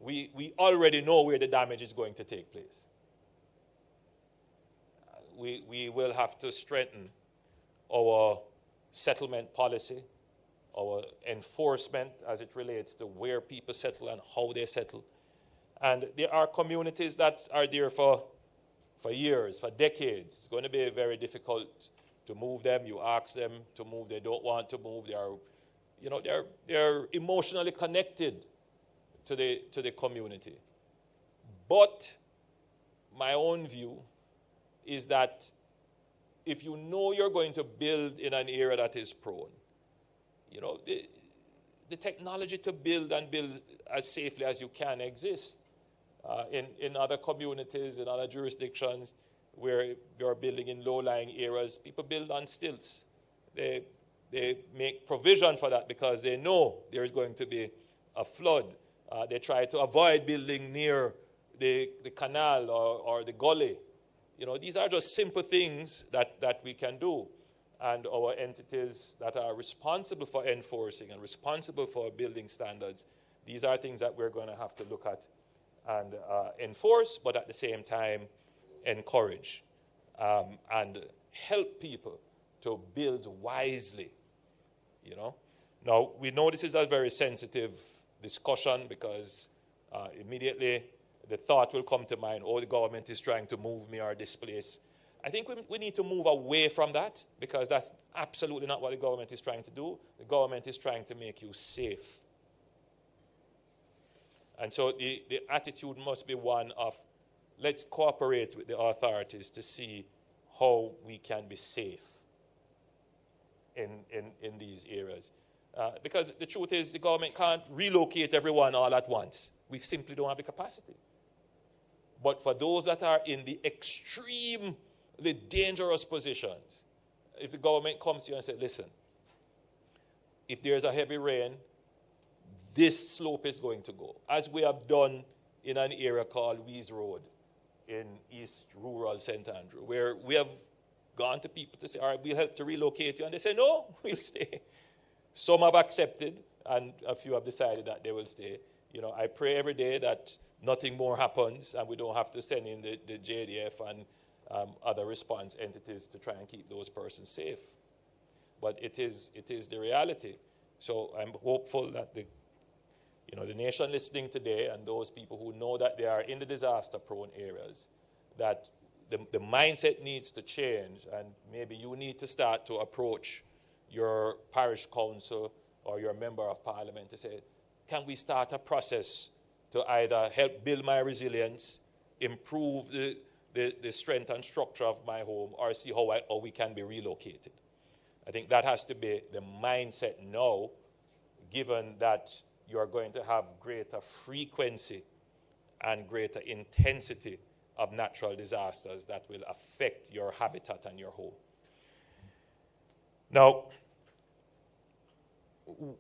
we already know where the damage is going to take place. We will have to strengthen our settlement policy, our enforcement as it relates to where people settle and how they settle. And there are communities that are there for years, for decades. It's going to be very difficult to move them. You ask them to move, they don't want to move. They're emotionally connected to the community. But my own view is that if you know you're going to build in an area that is prone, the technology to build and build as safely as you can exists. In other communities, in other jurisdictions where you're building in low-lying areas, people build on stilts. They make provision for that because they know there's going to be a flood. They try to avoid building near the canal or the gully. These are just simple things that we can do. And our entities that are responsible for enforcing and responsible for building standards, these are things that we're going to have to look at and enforce, but at the same time encourage and help people to build wisely. Now, we know this is a very sensitive discussion because immediately the thought will come to mind, the government is trying to move me or displace. I think we need to move away from that because that's absolutely not what the government is trying to do. The government is trying to make you safe. And so the attitude must be one of, let's cooperate with the authorities to see how we can be safe in these areas. Because the truth is, the government can't relocate everyone all at once. We simply don't have the capacity. But for those that are in the extremely dangerous positions, if the government comes to you and says, listen, if there's a heavy rain, this slope is going to go. As we have done in an area called Wees Road in East Rural St. Andrew, where we have gone to people to say, all right, we'll help to relocate you. And they say, no, we'll stay. Some have accepted, and a few have decided that they will stay. I pray every day that nothing more happens and we don't have to send in the JDF and other response entities to try and keep those persons safe. But it is the reality. So I'm hopeful that the nation listening today and those people who know that they are in the disaster-prone areas, that the mindset needs to change, and maybe you need to start to approach your parish council or your member of parliament to say, can we start a process to either help build my resilience, improve the strength and structure of my home, or see how we can be relocated? I think that has to be the mindset now, given that you are going to have greater frequency and greater intensity of natural disasters that will affect your habitat and your home. Now,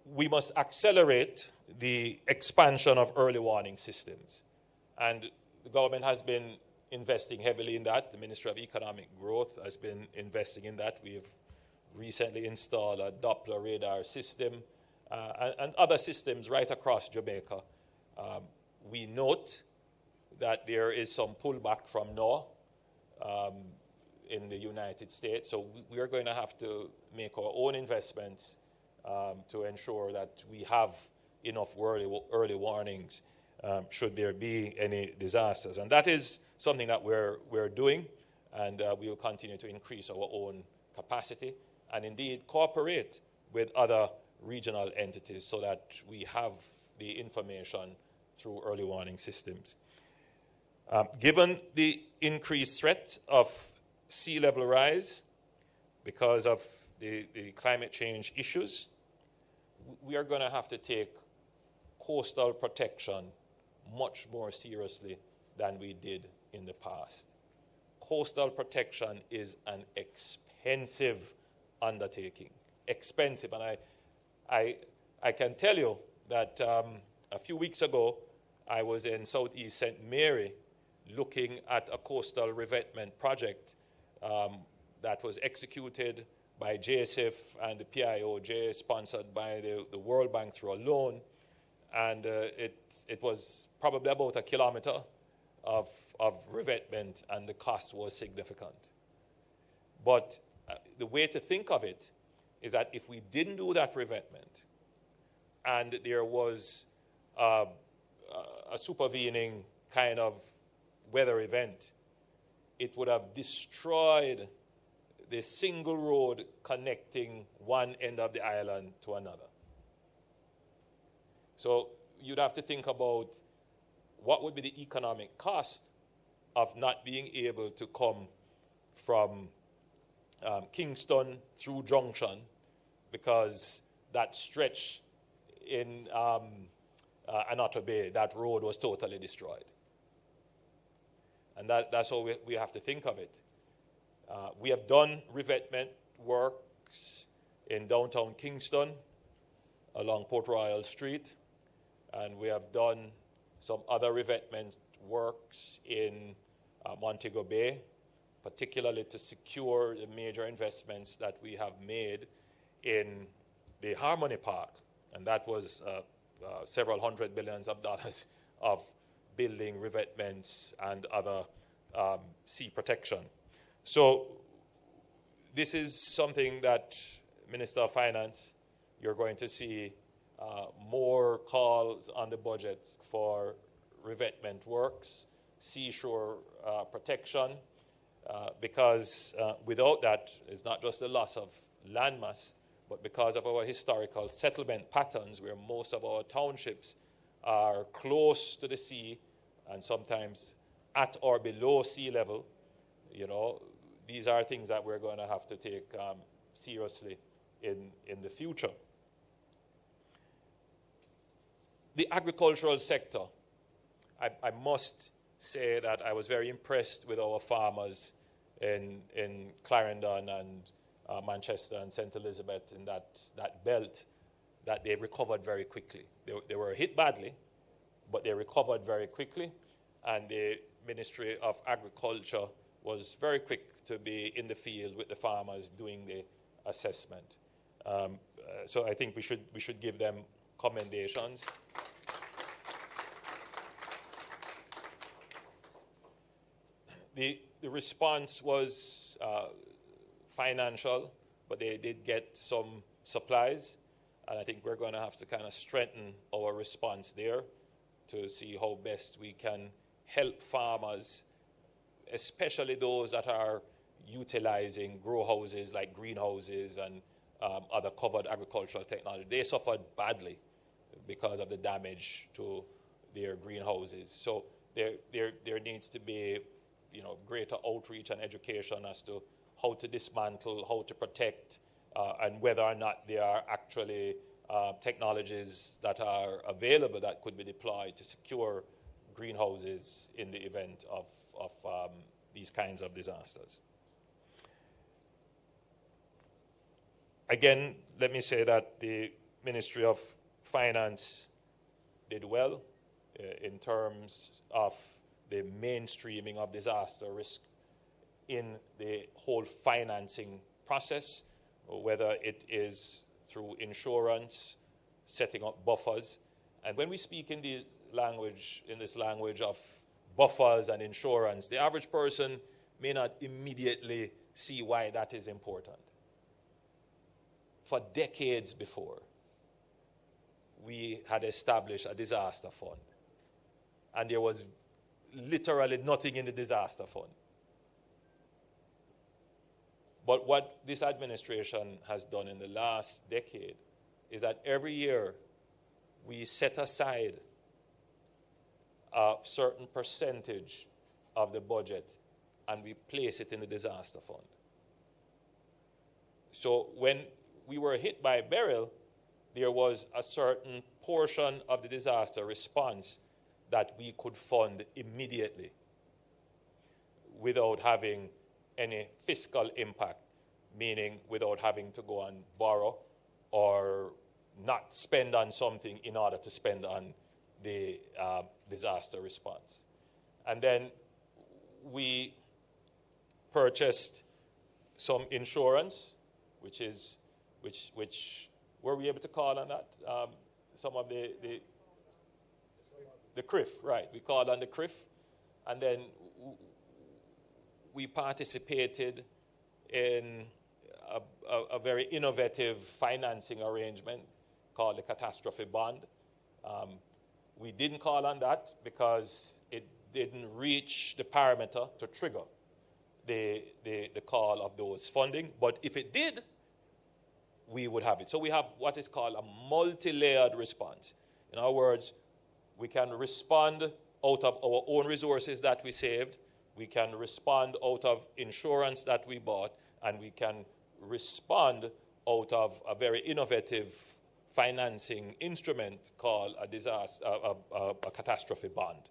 we must accelerate the expansion of early warning systems. And the government has been investing heavily in that. The Ministry of Economic Growth has been investing in that. We've recently installed a Doppler radar system and other systems right across Jamaica. We note that there is some pullback from NOAA in the United States. So we are going to have to make our own investments to ensure that we have enough early warnings should there be any disasters. And that is something that we're doing, and we will continue to increase our own capacity and indeed cooperate with other regional entities so that we have the information through early warning systems. Given the increased threat of sea level rise because of the climate change issues, we are going to have to take coastal protection much more seriously than we did in the past. Coastal protection is an expensive undertaking. Expensive. And I can tell you that a few weeks ago, I was in Southeast St. Mary looking at a coastal revetment project that was executed by JSF and the PIOJ, sponsored by the World Bank through a loan. And it was probably about a kilometer of revetment, and the cost was significant. But the way to think of it is that if we didn't do that revetment, and there was a supervening kind of weather event, it would have destroyed the single road connecting one end of the island to another. So you'd have to think about what would be the economic cost of not being able to come from Kingston through Junction, because that stretch in Another Bay, that road was totally destroyed. And that's how we have to think of it. We have done revetment works in downtown Kingston along Port Royal Street, and we have done some other revetment works in Montego Bay, particularly to secure the major investments that we have made in the Harmony Park. And that was several $100 billion of building revetments and other sea protection. So this is something that, Minister of Finance, you're going to see more calls on the budget for revetment works, seashore protection, because without that, it's not just the loss of landmass, but because of our historical settlement patterns, where most of our townships are close to the sea and sometimes at or below sea level, these are things that we're going to have to take seriously in the future. The agricultural sector, I must say that I was very impressed with our farmers in Clarendon and Manchester and St. Elizabeth, in that belt, that they recovered very quickly. They were hit badly, but they recovered very quickly, and the Ministry of Agriculture was very quick to be in the field with the farmers doing the assessment. So I think we should give them commendations. The response was financial, but they did get some supplies, and I think we're going to have to kind of strengthen our response there to see how best we can help farmers, especially those that are utilizing grow houses like greenhouses and other covered agricultural technology. They suffered badly because of the damage to their greenhouses. So there needs to be greater outreach and education as to how to dismantle, how to protect, and whether or not there are actually technologies that are available that could be deployed to secure greenhouses in the event of these kinds of disasters. Again, let me say that the Ministry of Finance did well in terms of the mainstreaming of disaster risk in the whole financing process, whether it is through insurance, setting up buffers. And when we speak in this language of buffers and insurance, the average person may not immediately see why that is important. For decades before, we had established a disaster fund, and there was literally nothing in the disaster fund. But what this administration has done in the last decade is that every year we set aside a certain percentage of the budget and we place it in the disaster fund. So when we were hit by Beryl, there was a certain portion of the disaster response that we could fund immediately without having any fiscal impact, meaning without having to go and borrow or not spend on something in order to spend on the disaster response. And then we purchased some insurance, which were we able to call on that? Some of the CRIF, right? We called on the CRIF, and then we participated in a very innovative financing arrangement called the catastrophe bond. We didn't call on that because it didn't reach the parameter to trigger the call of those funding. But if it did, we would have it. So we have what is called a multi-layered response. In other words, we can respond out of our own resources that we saved, we can respond out of insurance that we bought, and we can respond out of a very innovative financing instrument called a catastrophe bond.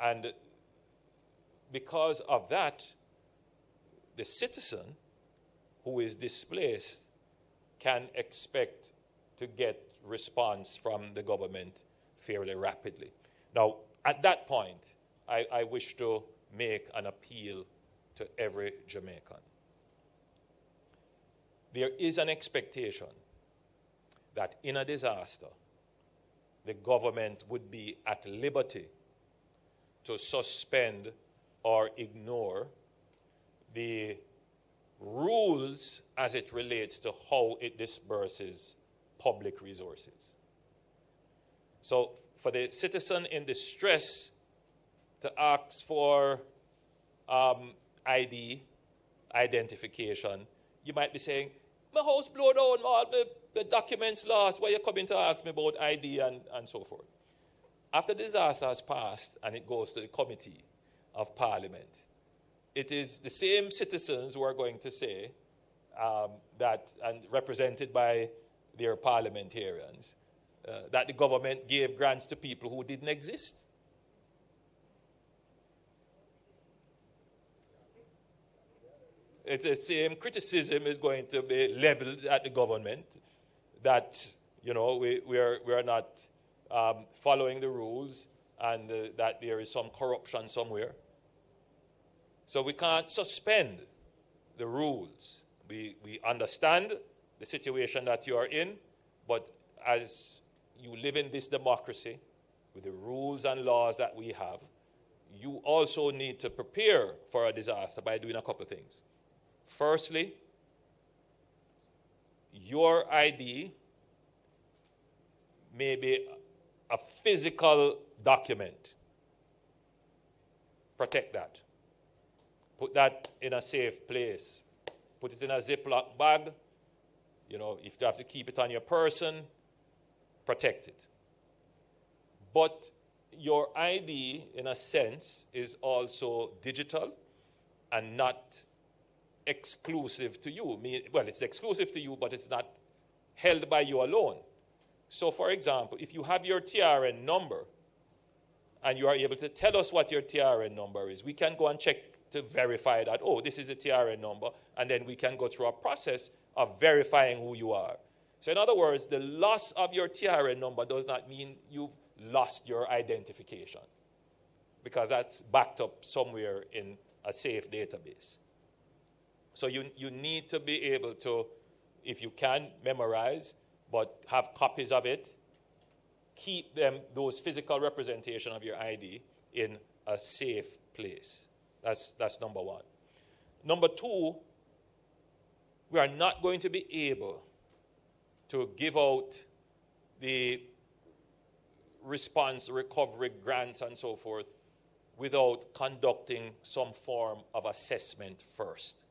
And because of that, the citizen who is displaced can expect to get response from the government fairly rapidly. Now, at that point, I wish to make an appeal to every Jamaican. There is an expectation that in a disaster, the government would be at liberty to suspend or ignore the rules as it relates to how it disburses public resources. So for the citizen in distress to ask for ID, identification, you might be saying, my house blew down, all the documents lost, why are you coming to ask me about ID and so forth? After the disaster has passed and it goes to the committee of parliament, it is the same citizens who are going to say that, and represented by their parliamentarians, that the government gave grants to people who didn't exist. It's the same criticism is going to be leveled at the government that, you know, we are not following the rules and that there is some corruption somewhere. So we can't suspend the rules. We understand the situation that you are in, but as you live in this democracy with the rules and laws that we have, you also need to prepare for a disaster by doing a couple of things. Firstly, your ID may be a physical document. Protect that. Put that in a safe place. Put it in a Ziploc bag. You know, if you have to keep it on your person, protect it. But your ID, in a sense, is also digital and not exclusive to you. Well, it's exclusive to you, but it's not held by you alone. So, for example, if you have your TRN number and you are able to tell us what your TRN number is, we can go and check to verify that, oh, this is a TRN number, and then we can go through a process of verifying who you are. So, in other words, the loss of your TRN number does not mean you've lost your identification, because that's backed up somewhere in a safe database. So you need to be able to, if you can, memorize, but have copies of it. Keep them, those physical representation of your ID, in a safe place. That's number one. Number two, we are not going to be able to give out the response, recovery grants, and so forth without conducting some form of assessment first.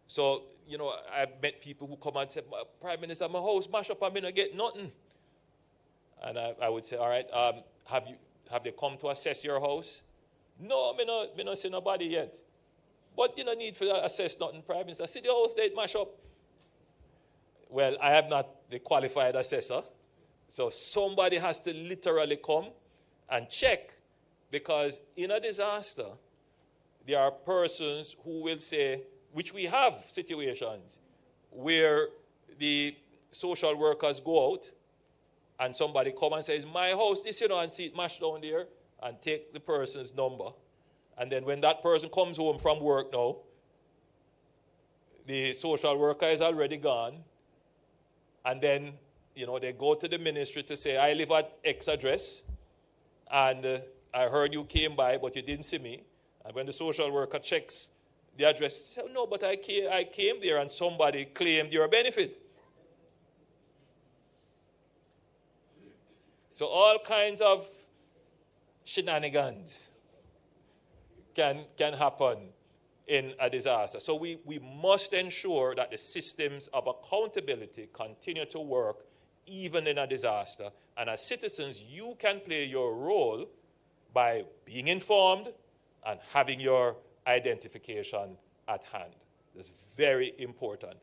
So, you know, I've met people who come and say, Prime Minister, my house mash up, I'm going to get nothing. And I would say, all right, have they come to assess your house? No, me not see nobody yet. But you don't need to assess nothing, Prime Minister. See the house they mash up. Well, I am not the qualified assessor. So somebody has to literally come and check, because in a disaster, there are persons who will say, which we have situations, where the social workers go out and somebody come and says, my house, this, and see it mashed down there, and take the person's number. And then when that person comes home from work now, the social worker is already gone. And then, they go to the ministry to say, I live at X address, and I heard you came by, but you didn't see me. And when the social worker checks the address, he says, no, but I came there and somebody claimed your benefit. So all kinds of shenanigans can happen in a disaster. So we must ensure that the systems of accountability continue to work even in a disaster. And as citizens, you can play your role by being informed and having your identification at hand. That's very important.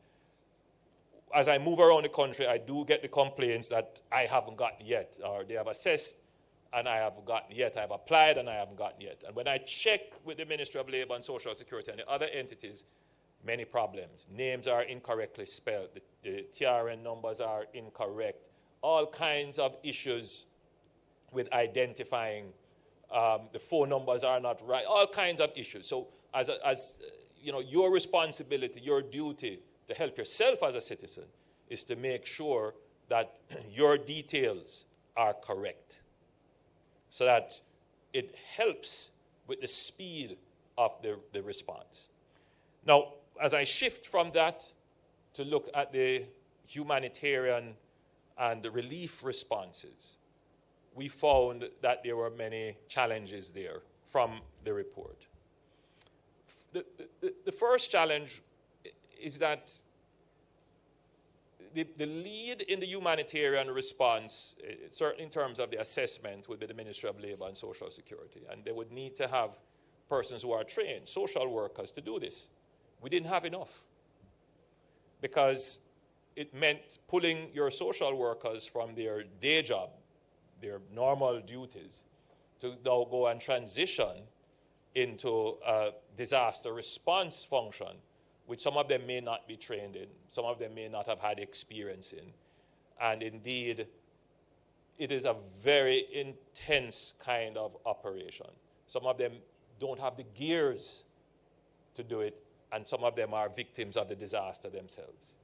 As I move around the country, I do get the complaints that I haven't gotten yet, or they have assessed and I haven't gotten yet. I have applied and I haven't gotten yet. And when I check with the Ministry of Labor and Social Security and the other entities, many problems. Names are incorrectly spelled. The TRN numbers are incorrect. All kinds of issues with identifying. The phone numbers are not right. All kinds of issues. So as your responsibility, your duty to help yourself as a citizen is to make sure that your details are correct, so that it helps with the speed of the response. Now, as I shift from that to look at the humanitarian and the relief responses, we found that there were many challenges there from the report. The first challenge is that the lead in the humanitarian response, certainly in terms of the assessment, would be the Ministry of Labor and Social Security. And they would need to have persons who are trained, social workers, to do this. We didn't have enough, because it meant pulling your social workers from their day job, their normal duties, to now go and transition into a disaster response function, which some of them may not be trained in, some of them may not have had experience in. And indeed, it is a very intense kind of operation. Some of them don't have the gears to do it, and some of them are victims of the disaster themselves.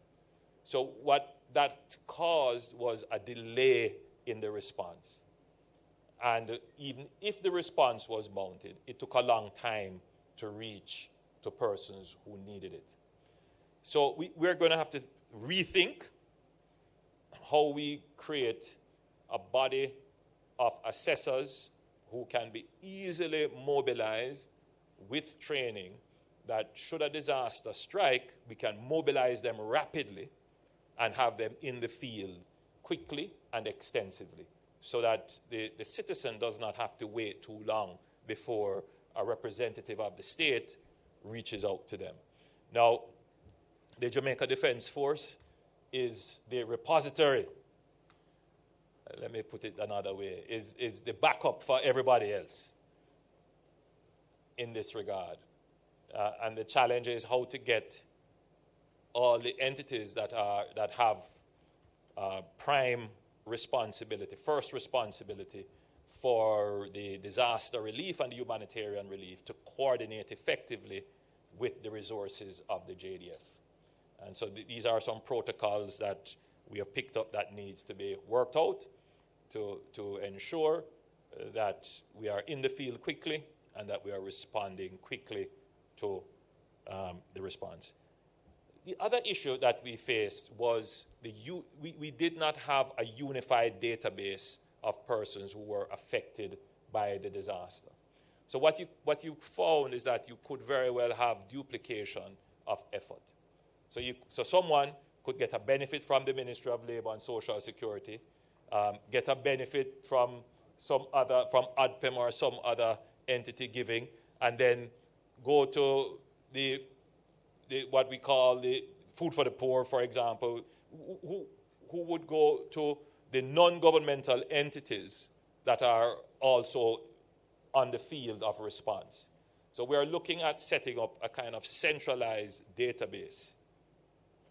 So what that caused was a delay in the response. And even if the response was mounted, it took a long time to reach to persons who needed it. So we're going to have to rethink how we create a body of assessors who can be easily mobilized with training, that should a disaster strike, we can mobilize them rapidly and have them in the field quickly and extensively, so that the citizen does not have to wait too long before a representative of the state reaches out to them. Now, the Jamaica Defense Force is the repository, let me put it another way, is the backup for everybody else in this regard. And the challenge is how to get all the entities that have prime responsibility, first responsibility for the disaster relief and the humanitarian relief, to coordinate effectively with the resources of the JDF. And so these are some protocols that we have picked up that needs to be worked out to ensure that we are in the field quickly and that we are responding quickly to the response. The other issue that we faced was we did not have a unified database of persons who were affected by the disaster. So what you found is that you could very well have duplication of effort. So someone could get a benefit from the Ministry of Labor and Social Security, get a benefit from some other, from ADPEM or some other entity giving, and then go to the what we call the Food for the Poor, for example, who would go to the non-governmental entities that are also on the field of response. So we are looking at setting up a kind of centralized database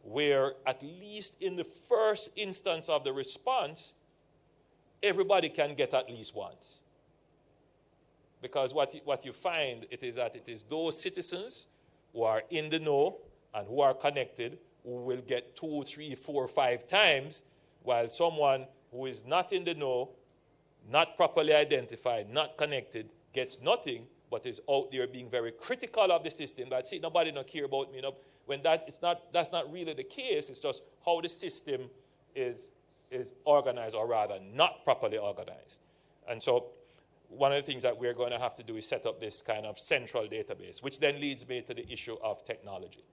where, at least in the first instance of the response, everybody can get at least once. Because what you find is that it is those citizens who are in the know and who are connected who will get 2, 3, 4, 5 times, while someone who is not in the know, not properly identified, not connected, gets nothing, but is out there being very critical of the system. That, see, nobody don't care about me. When that's not really the case. It's just how the system is organized, or rather not properly organized. And so one of the things that we're going to have to do is set up this kind of central database, which then leads me to the issue of technology.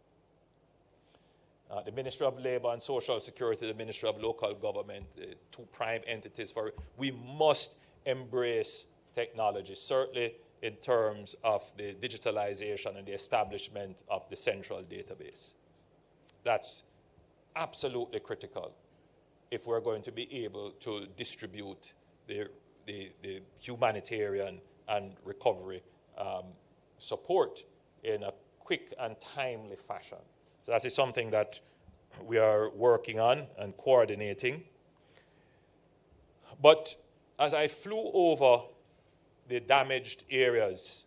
The Ministry of Labor and Social Security, the Ministry of Local Government, two prime entities we must embrace technology, certainly in terms of the digitalization and the establishment of the central database. That's absolutely critical if we're going to be able to distribute the humanitarian and recovery support in a quick and timely fashion. So that is something that we are working on and coordinating. But as I flew over the damaged areas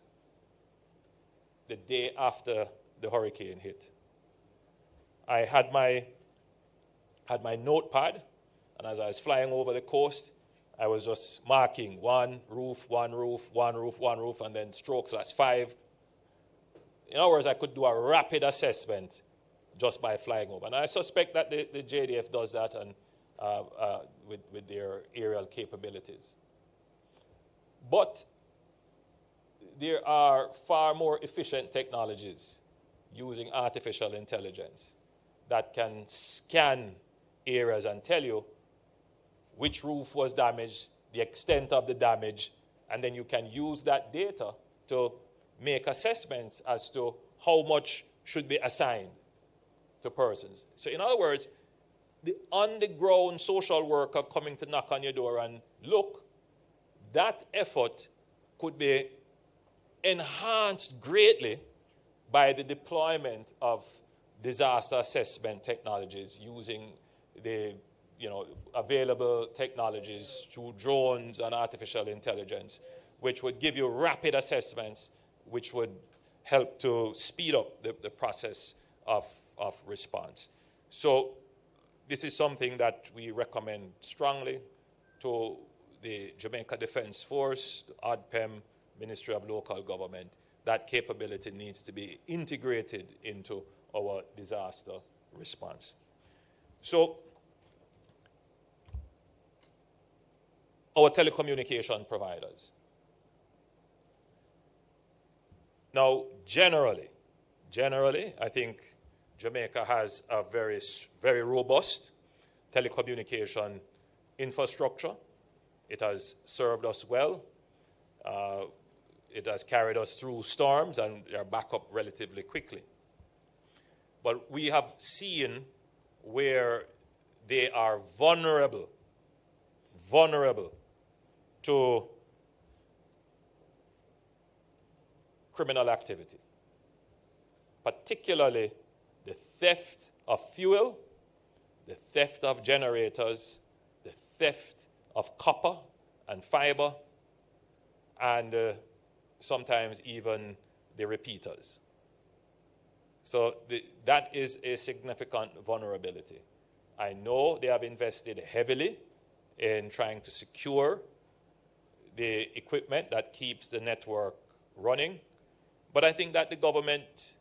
the day after the hurricane hit, I had my notepad, and as I was flying over the coast, I was just marking one roof, and then strokes, that's 5. In other words, I could do a rapid assessment just by flying over. And I suspect that the JDF does that and with their aerial capabilities. But there are far more efficient technologies using artificial intelligence that can scan areas and tell you which roof was damaged, the extent of the damage, and then you can use that data to make assessments as to how much should be assigned to persons. So in other words, the on-the-ground social worker coming to knock on your door and look, that effort could be enhanced greatly by the deployment of disaster assessment technologies using the available technologies through drones and artificial intelligence, which would give you rapid assessments, which would help to speed up the process of response. So this is something that we recommend strongly to the Jamaica Defense Force, the ADPEM, Ministry of Local Government. That capability needs to be integrated into our disaster response. So our telecommunication providers. Now, generally, I think Jamaica has a very, very robust telecommunication infrastructure. It has served us well. It has carried us through storms and are back up relatively quickly. But we have seen where they are vulnerable to criminal activity, particularly the theft of fuel, the theft of generators, the theft of copper and fiber, and sometimes even the repeaters. So that is a significant vulnerability. I know they have invested heavily in trying to secure the equipment that keeps the network running, but I think that the government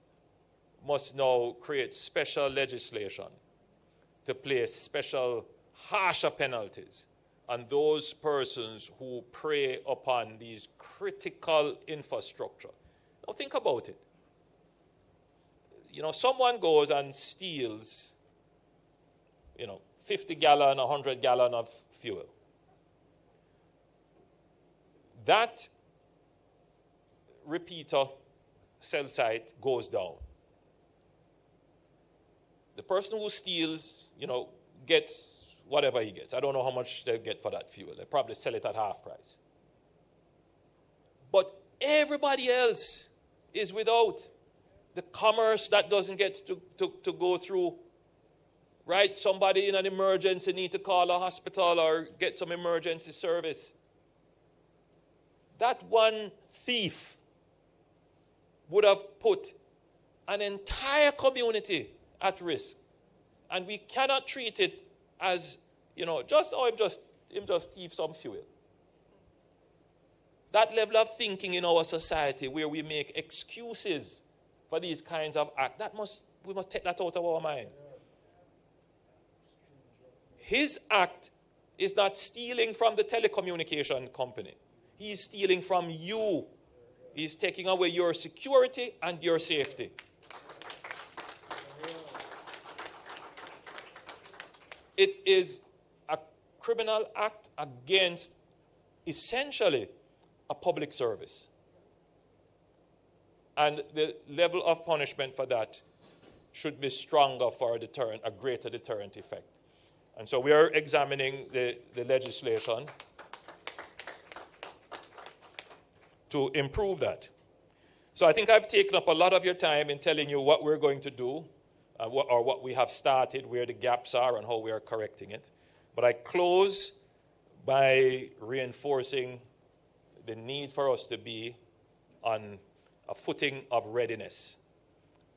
must now create special legislation to place special harsher penalties on those persons who prey upon these critical infrastructure. Now think about it. Someone goes and steals, 50 gallon, 100 gallon of fuel. that repeater cell site goes down. The person who steals, gets whatever he gets. I don't know how much they'll get for that fuel. They probably sell it at half price. But everybody else is without. The commerce that doesn't get to go through, right? Somebody in an emergency need to call a hospital or get some emergency service. That one thief would have put an entire community at risk. And we cannot treat it as, just him just thief some fuel. That level of thinking in our society where we make excuses for these kinds of acts, we must take that out of our mind. His act is not stealing from the telecommunication company. He's stealing from you. He's taking away your security and your safety. It is a criminal act against, essentially, a public service. And the level of punishment for that should be stronger for a greater deterrent effect. And so we are examining the legislation to improve that. So I think I've taken up a lot of your time in telling you what we're going to do, or what we have started, where the gaps are, and how we are correcting it. But I close by reinforcing the need for us to be on a footing of readiness.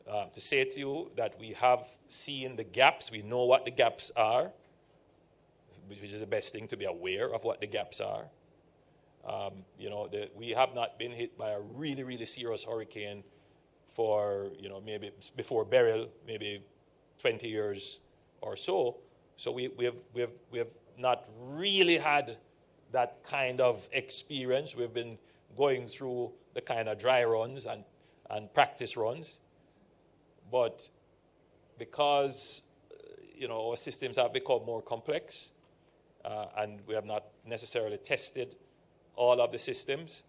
To say to you that we have seen the gaps, we know what the gaps are, which is the best thing, to be aware of what the gaps are. We have not been hit by a really, really serious hurricane for, maybe before Beryl, maybe 20 years or so. So we have not really had that kind of experience. We've been going through the kind of dry runs and practice runs. But because, our systems have become more complex, and we have not necessarily tested all of the systems,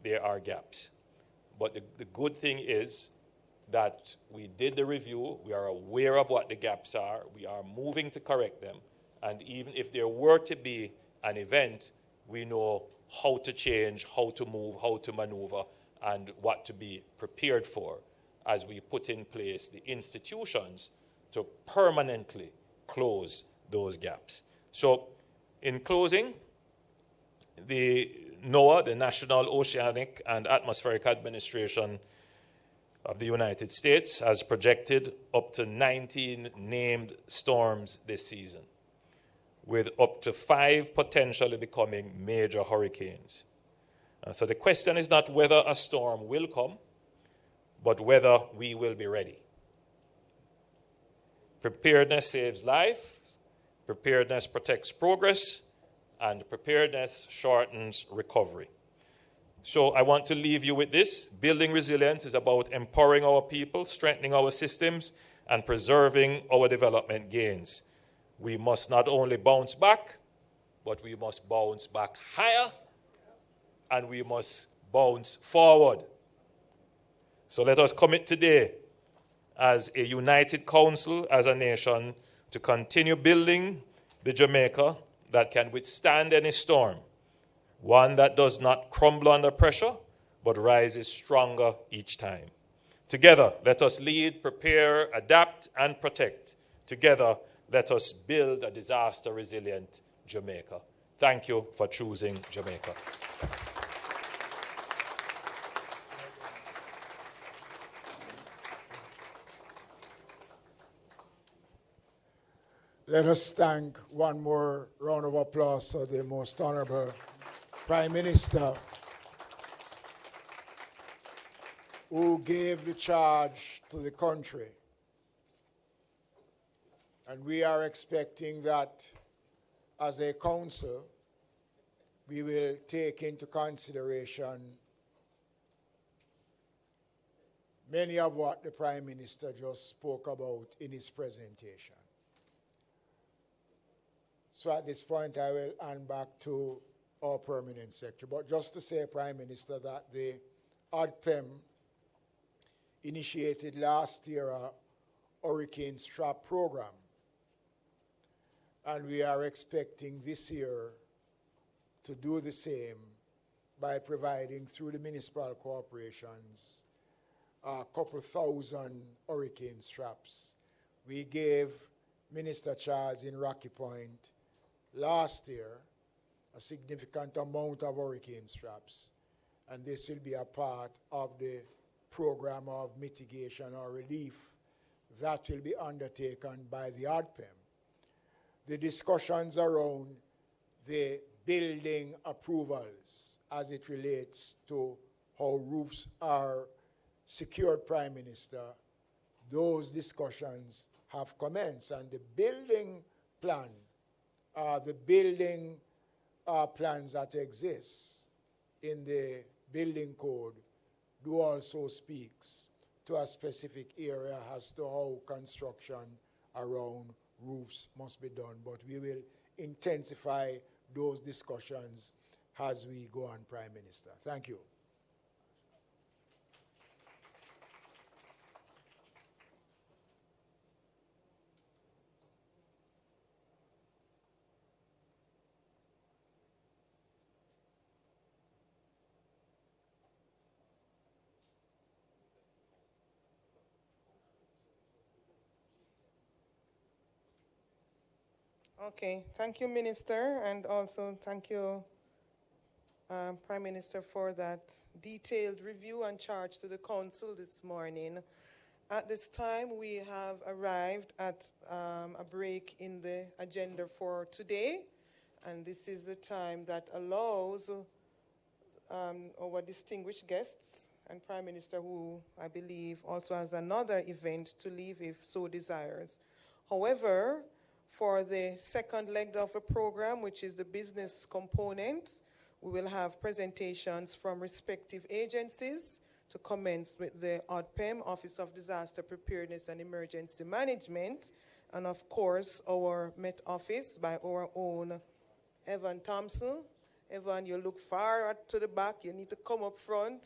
there are gaps. But the good thing is that we did the review, we are aware of what the gaps are, we are moving to correct them, and even if there were to be an event, we know how to change, how to move, how to maneuver, and what to be prepared for as we put in place the institutions to permanently close those gaps. So, in closing, the NOAA, the National Oceanic and Atmospheric Administration of the United States, has projected up to 19 named storms this season, with up to 5 potentially becoming major hurricanes. So the question is not whether a storm will come, but whether we will be ready. Preparedness saves lives, preparedness protects progress, and preparedness shortens recovery. So I want to leave you with this. Building resilience is about empowering our people, strengthening our systems, and preserving our development gains. We must not only bounce back, but we must bounce back higher, and we must bounce forward. So let us commit today as a united council, as a nation, to continue building the Jamaica that can withstand any storm, one that does not crumble under pressure, but rises stronger each time. Together, let us lead, prepare, adapt, and protect. Together, let us build a disaster-resilient Jamaica. Thank you for choosing Jamaica. Let us thank one more round of applause for the Most Honorable Prime Minister, who gave the charge to the country. And we are expecting that as a council, we will take into consideration many of what the Prime Minister just spoke about in his presentation. So at this point, I will hand back to our permanent secretary. But just to say, Prime Minister, that the ADPEM initiated last year a hurricane strap program. And we are expecting this year to do the same by providing through the municipal corporations a couple thousand hurricane straps. We gave Minister Charles in Rocky Point last year a significant amount of hurricane straps, and this will be a part of the program of mitigation or relief that will be undertaken by the ADPEM. The discussions around the building approvals as it relates to how roofs are secured, Prime Minister, those discussions have commenced, and the building plan, plans that exist in the building code do also speaks to a specific area as to how construction around roofs must be done. But we will intensify those discussions as we go on, Prime Minister. Thank you. Okay, thank you, Minister, and also thank you, Prime Minister, for that detailed review and charge to the Council this morning. At this time, we have arrived at a break in the agenda for today, and this is the time that allows our distinguished guests and Prime Minister, who I believe also has another event to leave if so desires. However, for the second leg of the program, which is the business component, we will have presentations from respective agencies to commence with the ADPEM, Office of Disaster Preparedness and Emergency Management, and of course our Met Office by our own Evan Thompson. Evan, you look far to the back, you need to come up front.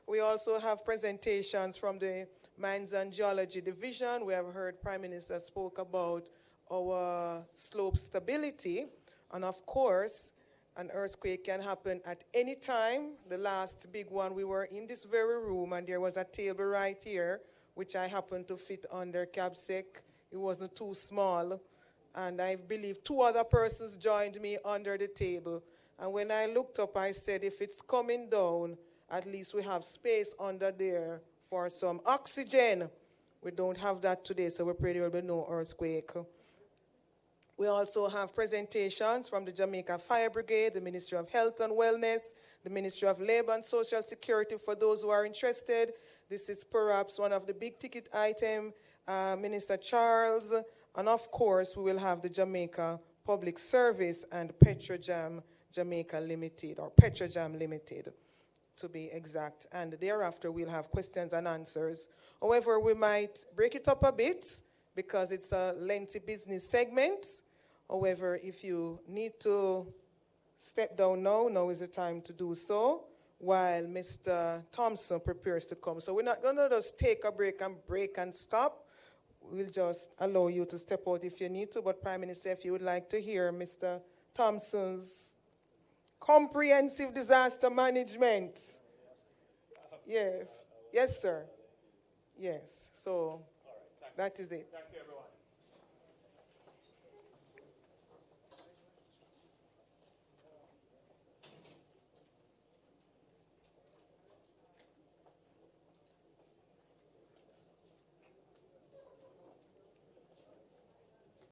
We also have presentations from the Mines and Geology Division. We have heard Prime Minister spoke about our slope stability. And of course, an earthquake can happen at any time. The last big one, we were in this very room and there was a table right here, which I happened to fit under CABSEC. It wasn't too small. And I believe 2 other persons joined me under the table. And when I looked up, I said, if it's coming down, at least we have space under there for some oxygen. We don't have that today, so we pray there will be no earthquake. We also have presentations from the Jamaica Fire Brigade, the Ministry of Health and Wellness, the Ministry of Labor and Social Security for those who are interested. This is perhaps one of the big ticket items, Minister Charles. And of course, we will have the Jamaica Public Service and Petrojam Jamaica Limited, or Petrojam Limited, to be exact. And thereafter, we'll have questions and answers. However, we might break it up a bit because it's a lengthy business segment. However, if you need to step down now is the time to do so while Mr. Thompson prepares to come. So we're not going to just take a break and stop. We'll just allow you to step out if you need to. But Prime Minister, if you would like to hear Mr. Thompson's comprehensive disaster management. Yes. Yes, sir. Yes. So that is it.